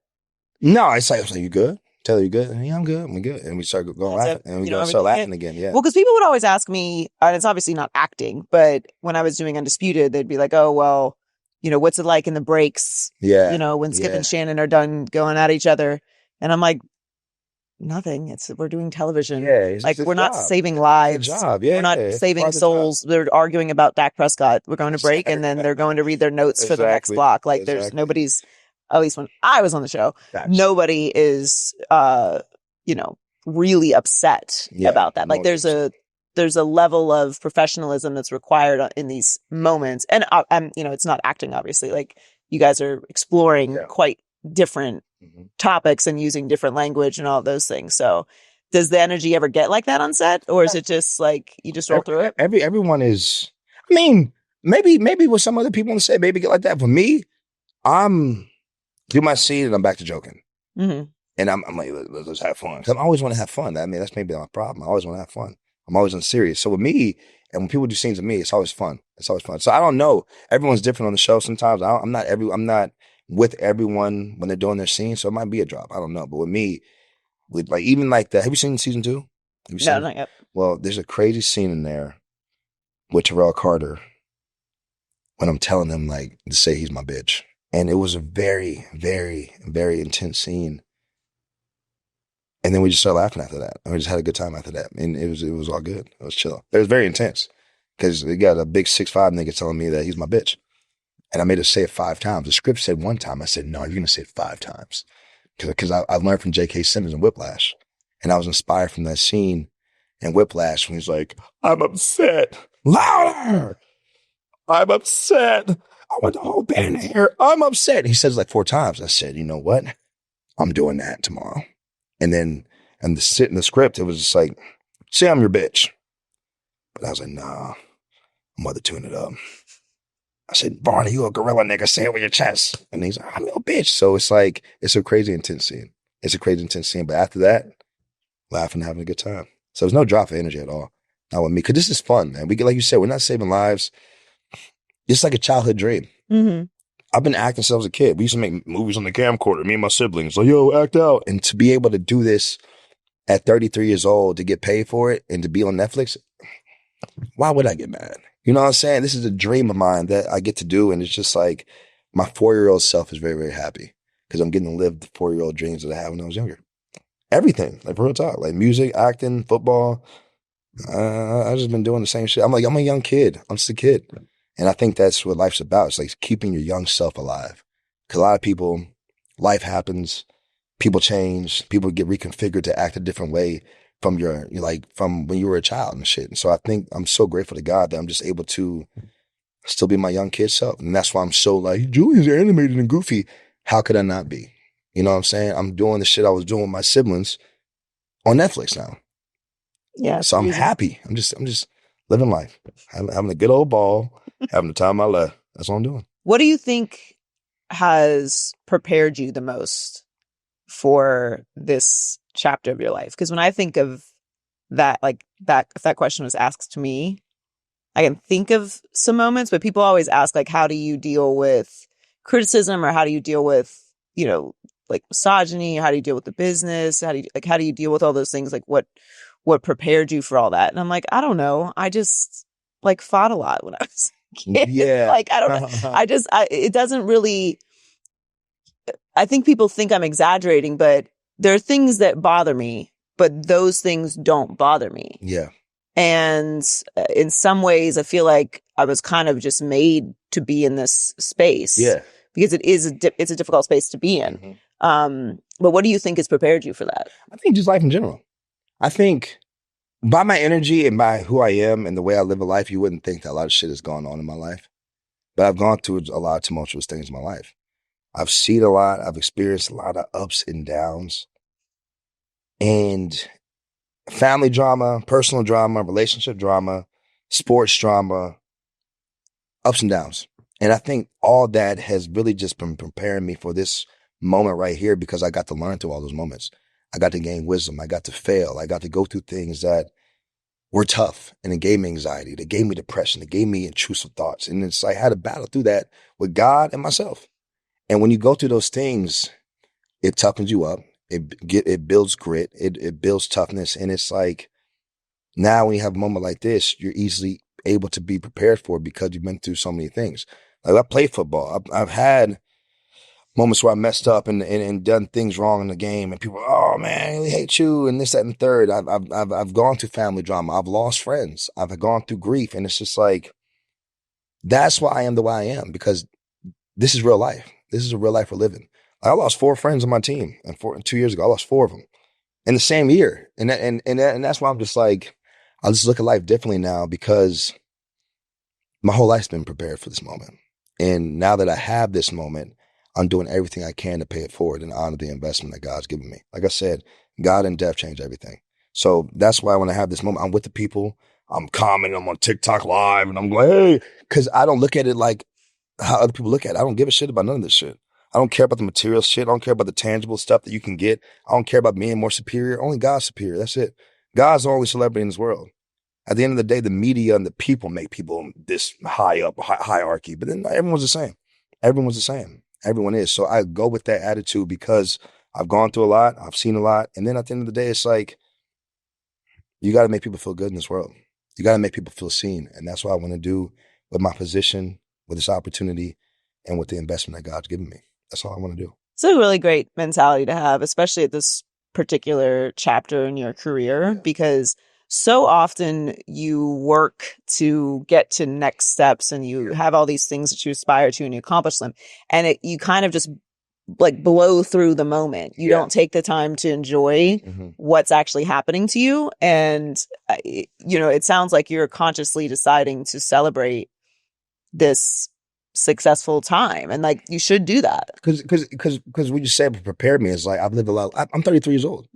No, it's like, you good? Taylor, you good? Yeah, I'm good. I'm good. And we start going laughing, and we start laughing again. Yeah. Well, because people would always ask me, and it's obviously not acting, but when I was doing Undisputed, they'd be like, oh, well, you know, what's it like in the breaks? Yeah. You know, when Skip and Shannon are done going at each other. And I'm like, nothing. We're doing television. Yeah, like, we're not saving lives. It's a job. Yeah, we're not saving souls. They're arguing about Dak Prescott. We're going to break, and then they're going to read their notes for the next block. Like, there's nobody's, at least when I was on the show, nobody is, you know, really upset about that. Like, there's a level of professionalism that's required in these moments. And you know, it's not acting, obviously. Like, you guys are exploring quite different topics and using different language and all those things. So does the energy ever get like that on set, or is it just like you just roll through it? Everyone is, I mean, maybe with some other people on the set, maybe get like that. For me, I'm do my scene and I'm back to joking. Mm-hmm. And I'm like, let's have fun. I always want to have fun. I mean, that's maybe my problem. I always want to have fun. I'm always unserious. So with me, and when people do scenes with me, it's always fun. It's always fun. So I don't know. Everyone's different on the show. Sometimes I'm not with everyone when they're doing their scene. So it might be a drop. I don't know. But with me, with like, even like that, have you seen season 2? No, not yet. Well, there's a crazy scene in there with Terrell Carter when I'm telling him like to say he's my bitch. And it was a very, very, very intense scene. And then we just started laughing after that. And we just had a good time after that. And it was all good. It was chill. It was very intense because we got a big 6'5" nigga telling me that he's my bitch. And I made her say it 5 times. The script said 1 time. I said, no, you're going to say it 5 times. Because I learned from J.K. Simmons in Whiplash. And I was inspired from that scene in Whiplash when he's like, I'm upset. Louder. I'm upset. I want the whole band to hear. I'm upset. He says like 4 times. I said, you know what? I'm doing that tomorrow. And then, and the script, it was just like, say I'm your bitch. But I was like, nah, I'm about to tune it up. I said, Barney, you a gorilla nigga, say it with your chest. And he's like, I'm your bitch. So it's like, it's a crazy intense scene. It's a crazy intense scene. But after that, laughing, having a good time. So there's no drop of energy at all. Not with me. Because this is fun, man. We get, like you said, we're not saving lives. It's like a childhood dream. Mm-hmm. I've been acting since I was a kid. We used to make movies on the camcorder, me and my siblings. Like, yo, act out. And to be able to do this at 33 years old, to get paid for it and to be on Netflix, why would I get mad? You know what I'm saying? This is a dream of mine that I get to do. And it's just like my 4-year-old self is very, very happy because I'm getting to live the 4-year-old dreams that I had when I was younger. Everything, like real talk, like music, acting, football. I've just been doing the same shit. I'm a young kid. I'm just a kid. And I think that's what life's about. It's like keeping your young self alive. Because a lot of people, life happens, people change, people get reconfigured to act a different way from from when you were a child and shit. And so I think I'm so grateful to God that I'm just able to still be my young kid self. And that's why I'm so like, Julian's animated and goofy. How could I not be? You know what I'm saying? I'm doing the shit I was doing with my siblings on Netflix now. Yeah. So I'm happy. I'm just living life, having a good old ball, having the time of my life. That's what I'm doing. What do you think has prepared you the most for this chapter of your life? Because when I think of that, like that, if that question was asked to me, I can think of some moments, but people always ask, like, how do you deal with criticism, or how do you deal with, like misogyny? How do you deal with the business? How do you deal with all those things? Like what prepared you for all that? And I'm like, I don't know. I just like fought a lot when I was a kid. Yeah. Like, I don't know. It doesn't really, I think people think I'm exaggerating, but there are things that bother me, but those things don't bother me. Yeah. And in some ways, I feel like I was kind of just made to be in this space. Yeah. Because it's a difficult space to be in. Mm-hmm. But what do you think has prepared you for that? I think just life in general. I think by my energy and by who I am and the way I live a life, you wouldn't think that a lot of shit has gone on in my life. But I've gone through a lot of tumultuous things in my life. I've seen a lot. I've experienced a lot of ups and downs. And family drama, personal drama, relationship drama, sports drama, ups and downs. And I think all that has really just been preparing me for this moment right here because I got to learn through all those moments. I got to gain wisdom. I got to fail. I got to go through things that were tough, and it gave me anxiety. It gave me depression. It gave me intrusive thoughts. And it's like I had to battle through that with God and myself. And when you go through those things, it toughens you up. It builds grit. It builds toughness. And it's like now when you have a moment like this, you're easily able to be prepared for it because you've been through so many things. Like I play football. I've had moments where I messed up and done things wrong in the game, and people, oh man, I really hate you, and this, that, and the third. I've gone through family drama. I've lost friends. I've gone through grief, and it's just like that's why I am the way I am because this is real life. This is a real life we're living. I lost 4 friends on my team, and 2 years ago, I lost 4 of them in the same year, and that's why I'm just like I just look at life differently now because my whole life's been prepared for this moment, and now that I have this moment, I'm doing everything I can to pay it forward and honor the investment that God's given me. Like I said, God and death change everything. So that's why when I have this moment, I'm with the people, I'm commenting, I'm on TikTok live, and I'm like, hey, because I don't look at it like how other people look at it. I don't give a shit about none of this shit. I don't care about the material shit. I don't care about the tangible stuff that you can get. I don't care about being more superior. Only God's superior. That's it. God's the only celebrity in this world. At the end of the day, the media and the people make people this high up hierarchy, but then everyone's the same. Everyone's the same. Everyone is. So I go with that attitude because I've gone through a lot. I've seen a lot. And then at the end of the day, it's like, you got to make people feel good in this world. You got to make people feel seen. And that's what I want to do with my position, with this opportunity, and with the investment that God's given me. That's all I want to do. It's a really great mentality to have, especially at this particular chapter in your career, because so often you work to get to next steps and you have all these things that you aspire to and you accomplish them. And you kind of just like blow through the moment. You don't take the time to enjoy what's actually happening to you. And, it sounds like you're consciously deciding to celebrate this successful time. And like, you should do that. Because what you said prepared me is like, I've lived a lot. I'm 33 years old.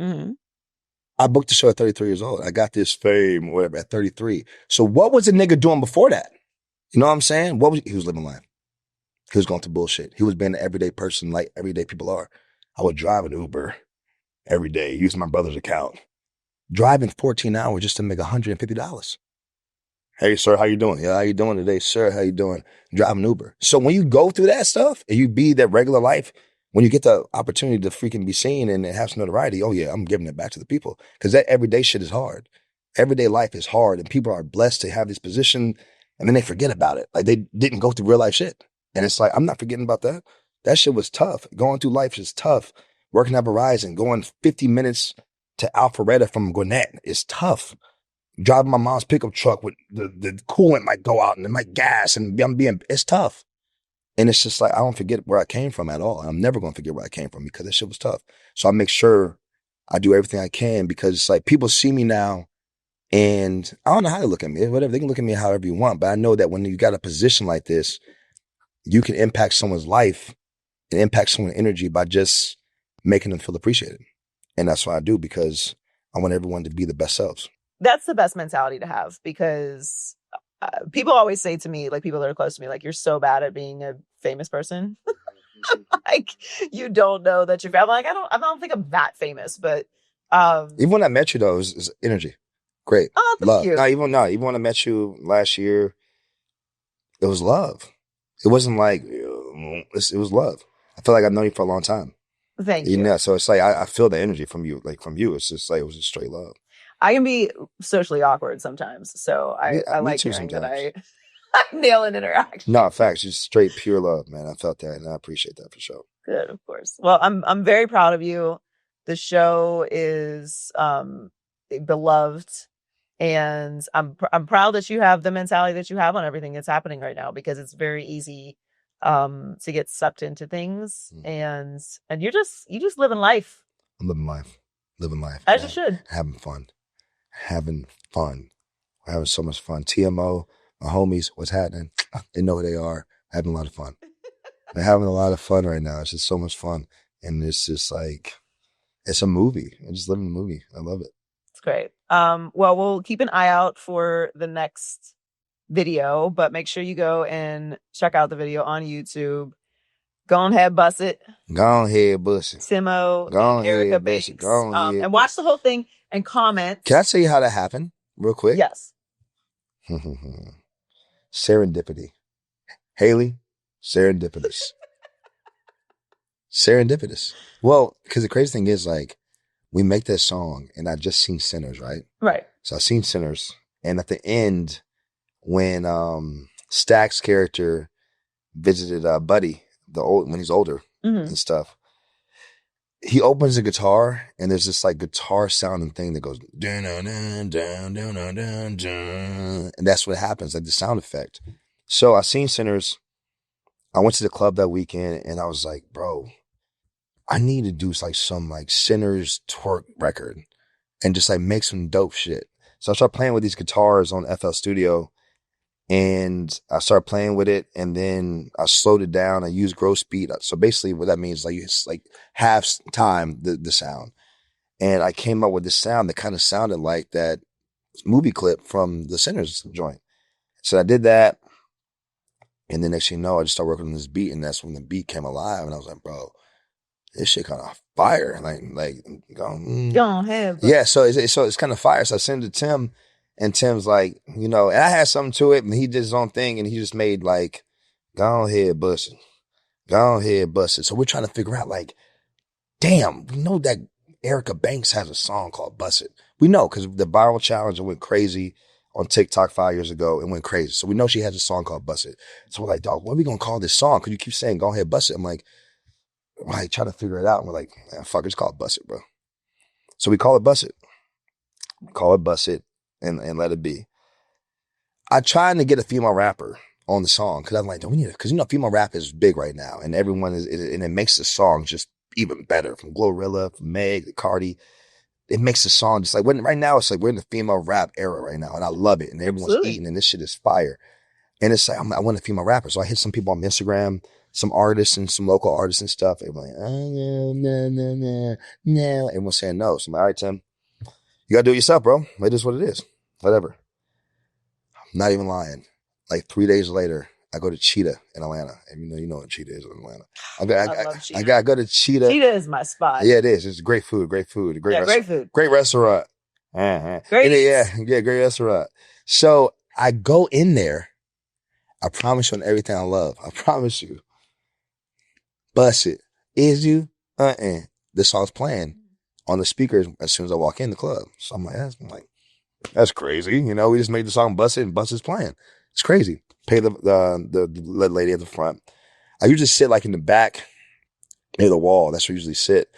I booked the show at 33 years old. I got this fame or whatever at 33. So what was a nigga doing before that? You know what I'm saying? He was living life. He was going through bullshit. He was being an everyday person like everyday people are. I would drive an Uber every day, using my brother's account, driving 14 hours just to make $150. Hey, sir, how you doing? Yeah, how you doing today? Sir, how you doing? Driving Uber. So when you go through that stuff and you be that regular life, when you get the opportunity to freaking be seen and have some notoriety, oh yeah, I'm giving it back to the people. Because that everyday shit is hard. Everyday life is hard and people are blessed to have this position and then they forget about it. Like they didn't go through real life shit. And it's like, I'm not forgetting about that. That shit was tough. Going through life is tough. Working at Verizon, going 50 minutes to Alpharetta from Gwinnett is tough. Driving my mom's pickup truck with the coolant might go out and it might gas and it's tough. And it's just like, I don't forget where I came from at all. I'm never going to forget where I came from because that shit was tough. So I make sure I do everything I can because it's like people see me now and I don't know how to look at me. Whatever, they can look at me however you want. But I know that when you got a position like this, you can impact someone's life and impact someone's energy by just making them feel appreciated. And that's what I do because I want everyone to be the best selves. That's the best mentality to have because people always say to me, like people that are close to me, like, you're so bad at being a famous person. Like, you don't know that you're famous. Like, I don't think I'm that famous, but even when I met you though, it was energy. Great. Oh, thank love. you. Even when I met you last year, it was love. It wasn't like, it was love. I feel like I've known you for a long time. Thank you. Yeah, so it's like, I feel the energy from you, like from you. It's just like, it was just straight love. I can be socially awkward sometimes. So I like hearing sometimes. That I'm nailing interaction. No, facts. Just straight pure love, man. I felt that and I appreciate that for sure. Good, of course. Well, I'm very proud of you. The show is beloved. And I'm proud that you have the mentality that you have on everything that's happening right now, because it's very easy to get sucked into things and you just living life. I'm living life. As you should. Having fun. We're having so much fun. TMO, my homies, what's happening? They know who they are. Having a lot of fun. They're having a lot of fun right now. It's just so much fun. And it's just like, it's a movie. I'm just living the movie. I love it. It's great. Well, we'll keep an eye out for the next video, but make sure you go and check out the video on YouTube. Go ahead, bust it. Go ahead, bust it. Timo and Erica Banks. And watch the whole thing and comment. Can I tell you how that happened real quick? Yes. Serendipity. Haley, serendipitous. Serendipitous. Well, because the crazy thing is, like, we make that song and I just seen Sinners, right? Right. So I seen Sinners. And at the end, when Stack's character visited Buddy, when he's older and stuff, he opens the guitar and there's this like guitar sounding thing that goes dun dun dun dun dun dun dun dun, and that's what happens, like the sound effect. So I seen Sinners. I went to the club that weekend and I was like, bro, I need to do like some like Sinners twerk record and just like make some dope shit. So I started playing with these guitars on FL Studio and I started playing with it and then I slowed it down. I used gross speed. So basically what that means, like, it's like half time, the sound. And I came up with this sound that kind of sounded like that movie clip from the Sinners joint. So I did that. And then next thing you know, I just started working on this beat and that's when the beat came alive. And I was like, bro, this shit kind of fire. Like go ahead. Bro. Yeah, so it's kind of fire. So I sent it to Tim. And Tim's like, and I had something to it, and he did his own thing, and he just made like, go ahead, bust it. Go ahead, bust it. So we're trying to figure out, like, damn, we know that Erica Banks has a song called Bust It. We know, because the viral challenge went crazy on TikTok 5 years ago. It went crazy. So we know she has a song called Bust It. So we're like, dog, what are we going to call this song? Because you keep saying, go ahead, bust it. I'm like, trying to figure it out. And we're like, man, fuck, it's called Bust It, bro. So we call it Bust It. Call it Bust It and let it be. I tried to get a female rapper on the song because I'm like, don't we need it? Because female rap is big right now, and everyone is, and it makes the song just even better. From Glorilla, from Meg, Cardi, it makes the song just like right now. It's like we're in the female rap era right now, and I love it. And everyone's eating, and this shit is fire. And it's like I want a female rapper, so I hit some people on Instagram, some artists and some local artists and stuff. Everyone's like, oh, no. Everyone's saying no. So I'm like, all right, Tim, you gotta do it yourself, bro. It is what it is. Whatever. I'm not even lying. Like 3 days later, I go to Cheetah in Atlanta. And you know what Cheetah is in Atlanta. I love Cheetah. I gotta go to Cheetah. Cheetah is my spot. Yeah, it is. It's great food. Great food. Great food. Great restaurant. Great. Yeah, great restaurant. So I go in there. I promise you on everything I love. I promise you. Bust It. Is you? This song's playing on the speakers as soon as I walk in the club. So I'm like, that's crazy. We just made the song Bust It and Bust It's playing. It's crazy. Pay the lady at the front. I usually sit like in the back near the wall. That's where I usually sit.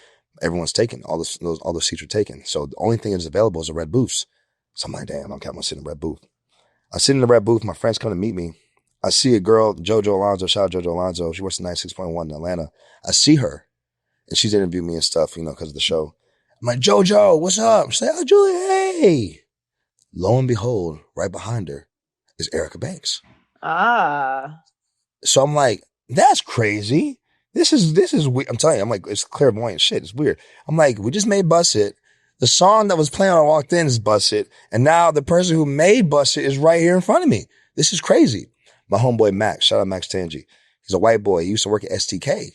Everyone's taken. All those seats are taken. So the only thing that's available is a red booth. So I'm like, damn, I'm gonna sit in the red booth. I sit in the red booth. My friends come to meet me. I see a girl, JoJo Alonzo. Shout out JoJo Alonzo. She works at 96.1 in Atlanta. I see her, and she's interviewing me and stuff, because of the show. I'm like, JoJo, what's up? She's like, oh, Julian, hey. Lo and behold, right behind her is Erica Banks. So I'm like, that's crazy. This is weird. I'm telling you, I'm like, it's clairvoyant shit. It's weird. I'm like, we just made Bust It. The song that was playing when I walked in is Bust It. And now the person who made Bust It is right here in front of me. This is crazy. My homeboy Max, shout out Max Tangi. He's a white boy. He used to work at STK.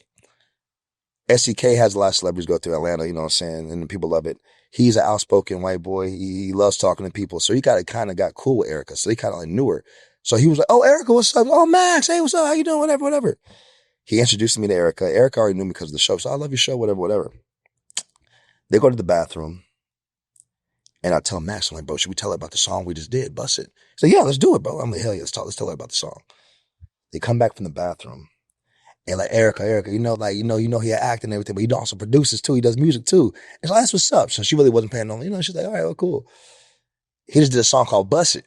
STK has a lot of celebrities go through Atlanta, you know what I'm saying? And people love it. He's an outspoken white boy. He loves talking to people. So he kind of got cool with Erica. So he kind of like knew her. So he was like, oh, Erica, what's up? Oh, Max, hey, what's up? How you doing? Whatever. He introduced me to Erica. Erica already knew me because of the show. So I love your show, whatever. They go to the bathroom. And I tell Max, I'm like, bro, should we tell her about the song we just did? Bust It. He's like, yeah, let's do it, bro. I'm like, hell yeah, let's tell her about the song. They come back from the bathroom. And like, Erica, he act and everything, but he also produces too. He does music too. And so that's what's up. So she really wasn't paying on, she's like, all right, well, cool. He just did a song called Bust It.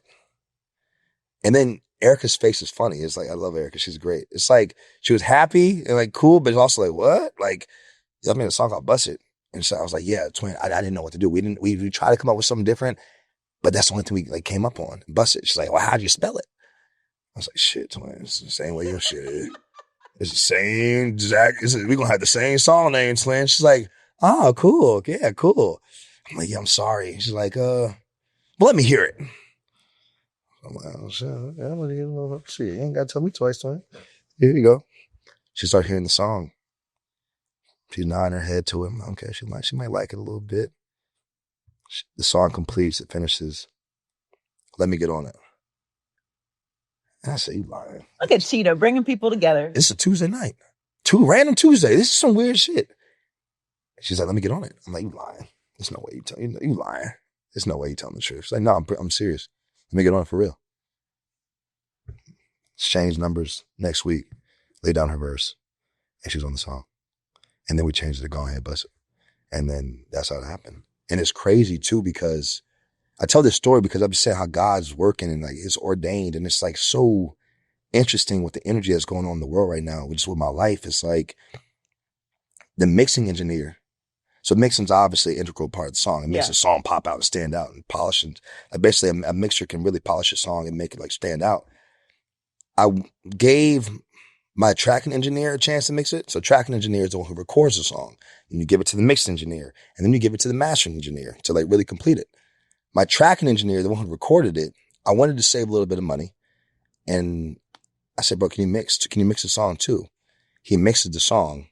And then Erica's face is funny. It's like, I love Erica. She's great. It's like, she was happy and like cool, but it's also like, what? Like, I made a song called Bust It. And so I was like, yeah, twin, I didn't know what to do. We tried to come up with something different, but that's the only thing we like came up on. Bust It. She's like, well, how'd you spell it? I was like, shit, twin, it's the same way your shit is. It's the same exact, we're going to have the same song name, twin. She's like, oh, cool. Yeah, cool. I'm like, yeah, I'm sorry. She's like, well, let me hear it. I'm like, oh, shit. You ain't got to tell me twice, twin. Here you go. She started hearing the song. She's nodding her head to him. Okay, she might like it a little bit. The song completes. It finishes. Let me get on it. And I say, you lying. Look at Cheetah bringing people together. It's a Tuesday night. Random Tuesday. This is some weird shit. She's like, let me get on it. I'm like, you lying. There's no way you lying. There's no way you telling the truth. She's like, no, I'm serious. Let me get on it for real. Exchange numbers next week. Lay down her verse. And she's on the song. And then we changed it to Go Ahead, Bust It. And then that's how it happened. And it's crazy too, because I tell this story because I'm just saying how God's working and like it's ordained. And it's like so interesting with the energy that's going on in the world right now, just with my life. It's like the mixing engineer. So mixing's obviously an integral part of the song. It makes a song pop out and stand out and polish. And like basically a mixer can really polish a song and make it like stand out. I gave my tracking engineer a chance to mix it. So tracking engineer is the one who records the song. And you give it to the mix engineer. And then you give it to the mastering engineer to like really complete it. My tracking engineer, the one who recorded it, I wanted to save a little bit of money. And I said, bro, can you mix the song too? He mixes the song.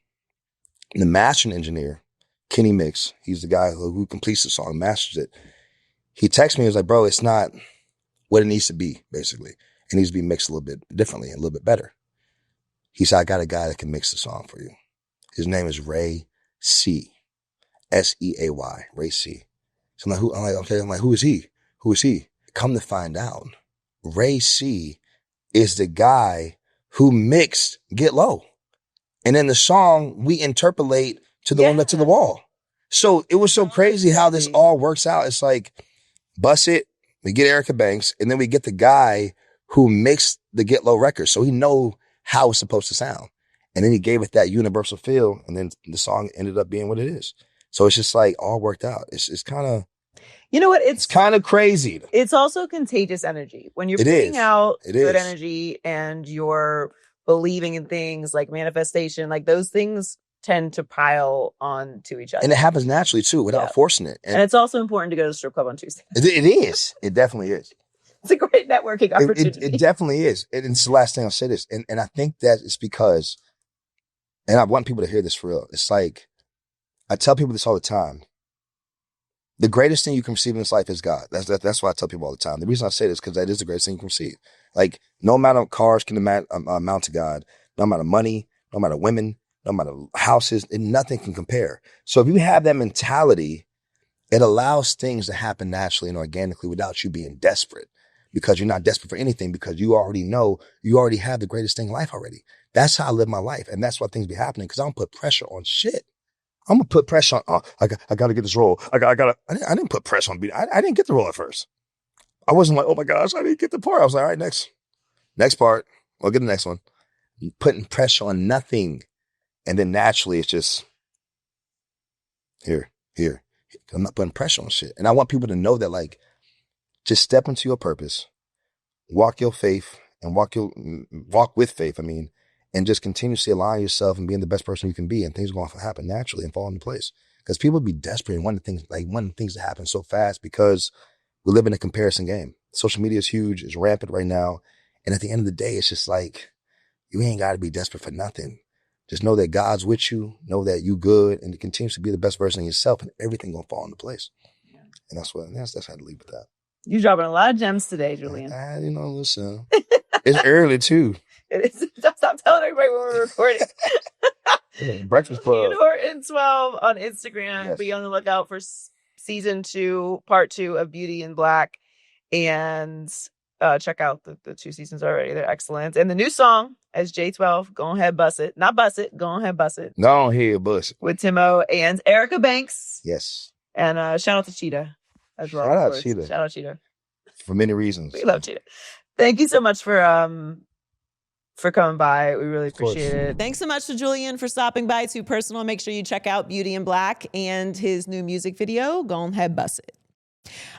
And the mastering engineer, Kenny Mix, he's the guy who completes the song, masters it. He texted me, he was like, bro, it's not what it needs to be, basically. It needs to be mixed a little bit differently, a little bit better. He said, I got a guy that can mix the song for you. His name is Ray C. S-E-A-Y, Ray C. So I'm like, who is he? Who is he? Come to find out, Ray C is the guy who mixed Get Low. And in the song, we interpolate to the one that's to the wall. So it was so crazy how this all works out. It's like, Bust It, we get Erica Banks, and then we get the guy who mixed the Get Low record. So he know how it's supposed to sound. And then he gave it that universal feel, and then the song ended up being what it is. So it's just like all worked out. It's kind of, you know what? It's kind of crazy. It's also contagious energy. When you're putting out good energy and you're believing in things like manifestation, like those things tend to pile on to each other. And it happens naturally too, without forcing it. And it's also important to go to the strip club on Tuesday. It is. It definitely is. It's a great networking opportunity. It definitely is. And it's the last thing I'll say this. And I think that it's because, and I want people to hear this for real. It's like, I tell people this all the time. The greatest thing you can receive in this life is God. That's why I tell people all the time. The reason I say this is because that is the greatest thing you can receive. Like, no amount of cars can amount to God. No amount of money, no amount of women, no amount of houses, and nothing can compare. So if you have that mentality, it allows things to happen naturally and organically without you being desperate, because you're not desperate for anything, because you already know you already have the greatest thing in life already. That's how I live my life. And that's why things be happening, because I don't put pressure on shit. I'm going to put pressure on, I got to get this role. I didn't put pressure on beat. I didn't get the role at first. I wasn't like, oh my gosh, I didn't get the part. I was like, all right, next part. I'll get the next one. You're putting pressure on nothing. And then naturally it's just here. I'm not putting pressure on shit. And I want people to know that, like, just step into your purpose, walk your faith and walk with faith. And just continuously align yourself and being the best person you can be, and things are going to happen naturally and fall into place. Because people be desperate and want things to happen so fast, because we live in a comparison game. Social media is huge, it's rampant right now. And at the end of the day, it's just like, you ain't got to be desperate for nothing. Just know that God's with you, know that you good, and it continues to be the best version of yourself, and everything going to fall into place. Yeah. And that's how to leave with that. You're dropping a lot of gems today, Julian. Listen, it's early too. It is. Stop telling everybody when we're recording. Breakfast Club. Julian Horton 12 on Instagram. Yes. Be on the lookout for season 2, part 2 of Beauty in Black. And check out the 2 seasons already. They're excellent. And the new song as J12, Go Ahead Bust It. Not Bust It, Go Ahead Bust It. Go ahead Bust It. With Timo and Erica Banks. Yes. And shout out to Cheetah as well. Shout out Cheetah. For many reasons. We love Cheetah. Thank you so much for coming by. We really appreciate it. Thanks so much to Julian for stopping by. Too Personal. Make sure you check out Beauty in Black and his new music video, Go Ahead Bust It.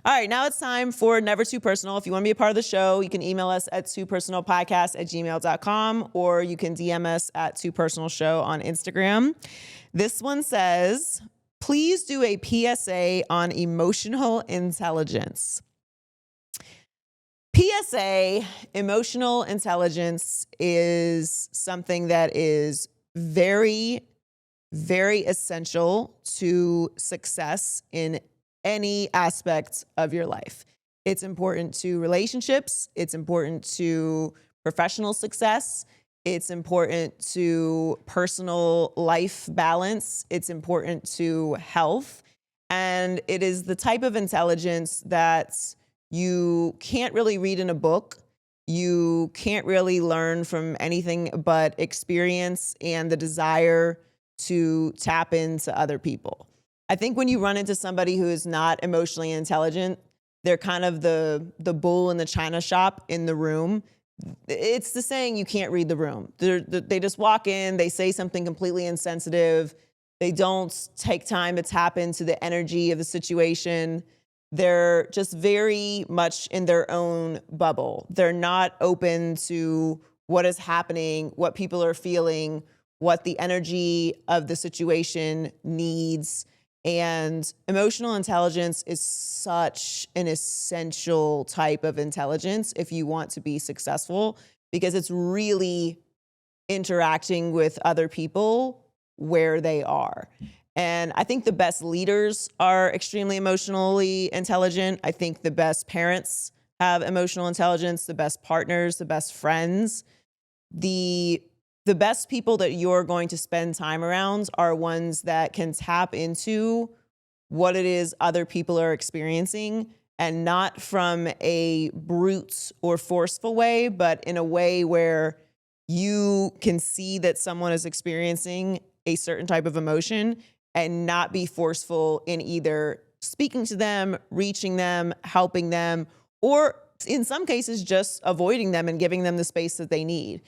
All right, now it's time for Never Too Personal. If you want to be a part of the show, you can email us at toopersonalpodcast@gmail.com, or you can DM us at toopersonalshow on Instagram. This one says, please do a PSA on emotional intelligence. PSA, emotional intelligence, is something that is very, very essential to success in any aspect of your life. It's important to relationships. It's important to professional success. It's important to personal life balance. It's important to health. And it is the type of intelligence that you can't really read in a book. You can't really learn from anything but experience and the desire to tap into other people. I think when you run into somebody who is not emotionally intelligent, they're kind of the bull in the china shop in the room. It's the saying, you can't read the room. They just walk in, they say something completely insensitive. They don't take time to tap into the energy of the situation. They're just very much in their own bubble. They're not open to what is happening, what people are feeling, what the energy of the situation needs. And emotional intelligence is such an essential type of intelligence if you want to be successful, because it's really interacting with other people where they are. And I think the best leaders are extremely emotionally intelligent. I think the best parents have emotional intelligence, the best partners, the best friends. The best people that you're going to spend time around are ones that can tap into what it is other people are experiencing, and not from a brute or forceful way, but in a way where you can see that someone is experiencing a certain type of emotion, and not be forceful in either speaking to them, reaching them, helping them, or in some cases, just avoiding them and giving them the space that they need.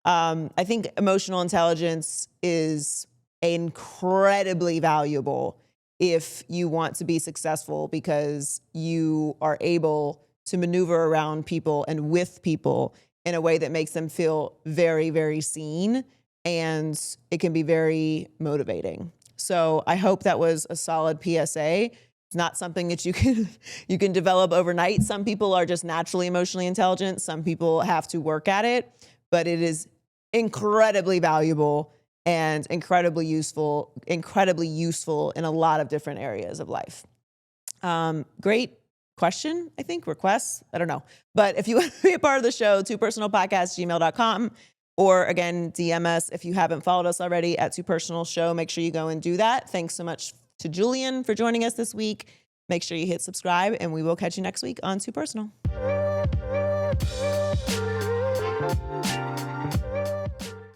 I think emotional intelligence is incredibly valuable if you want to be successful, because you are able to maneuver around people and with people in a way that makes them feel very, very seen, and it can be very motivating. So I hope that was a solid PSA. It's not something that you can develop overnight. Some people are just naturally emotionally intelligent. Some people have to work at it, but it is incredibly valuable and incredibly useful in a lot of different areas of life. Great question, I think, requests, I don't know. But if you want to be a part of the show, twopersonalpodcast@gmail.com, or again, DM us if you haven't followed us already at Too Personal Show. Make sure you go and do that. Thanks so much to Julian for joining us this week. Make sure you hit subscribe, and we will catch you next week on Too Personal.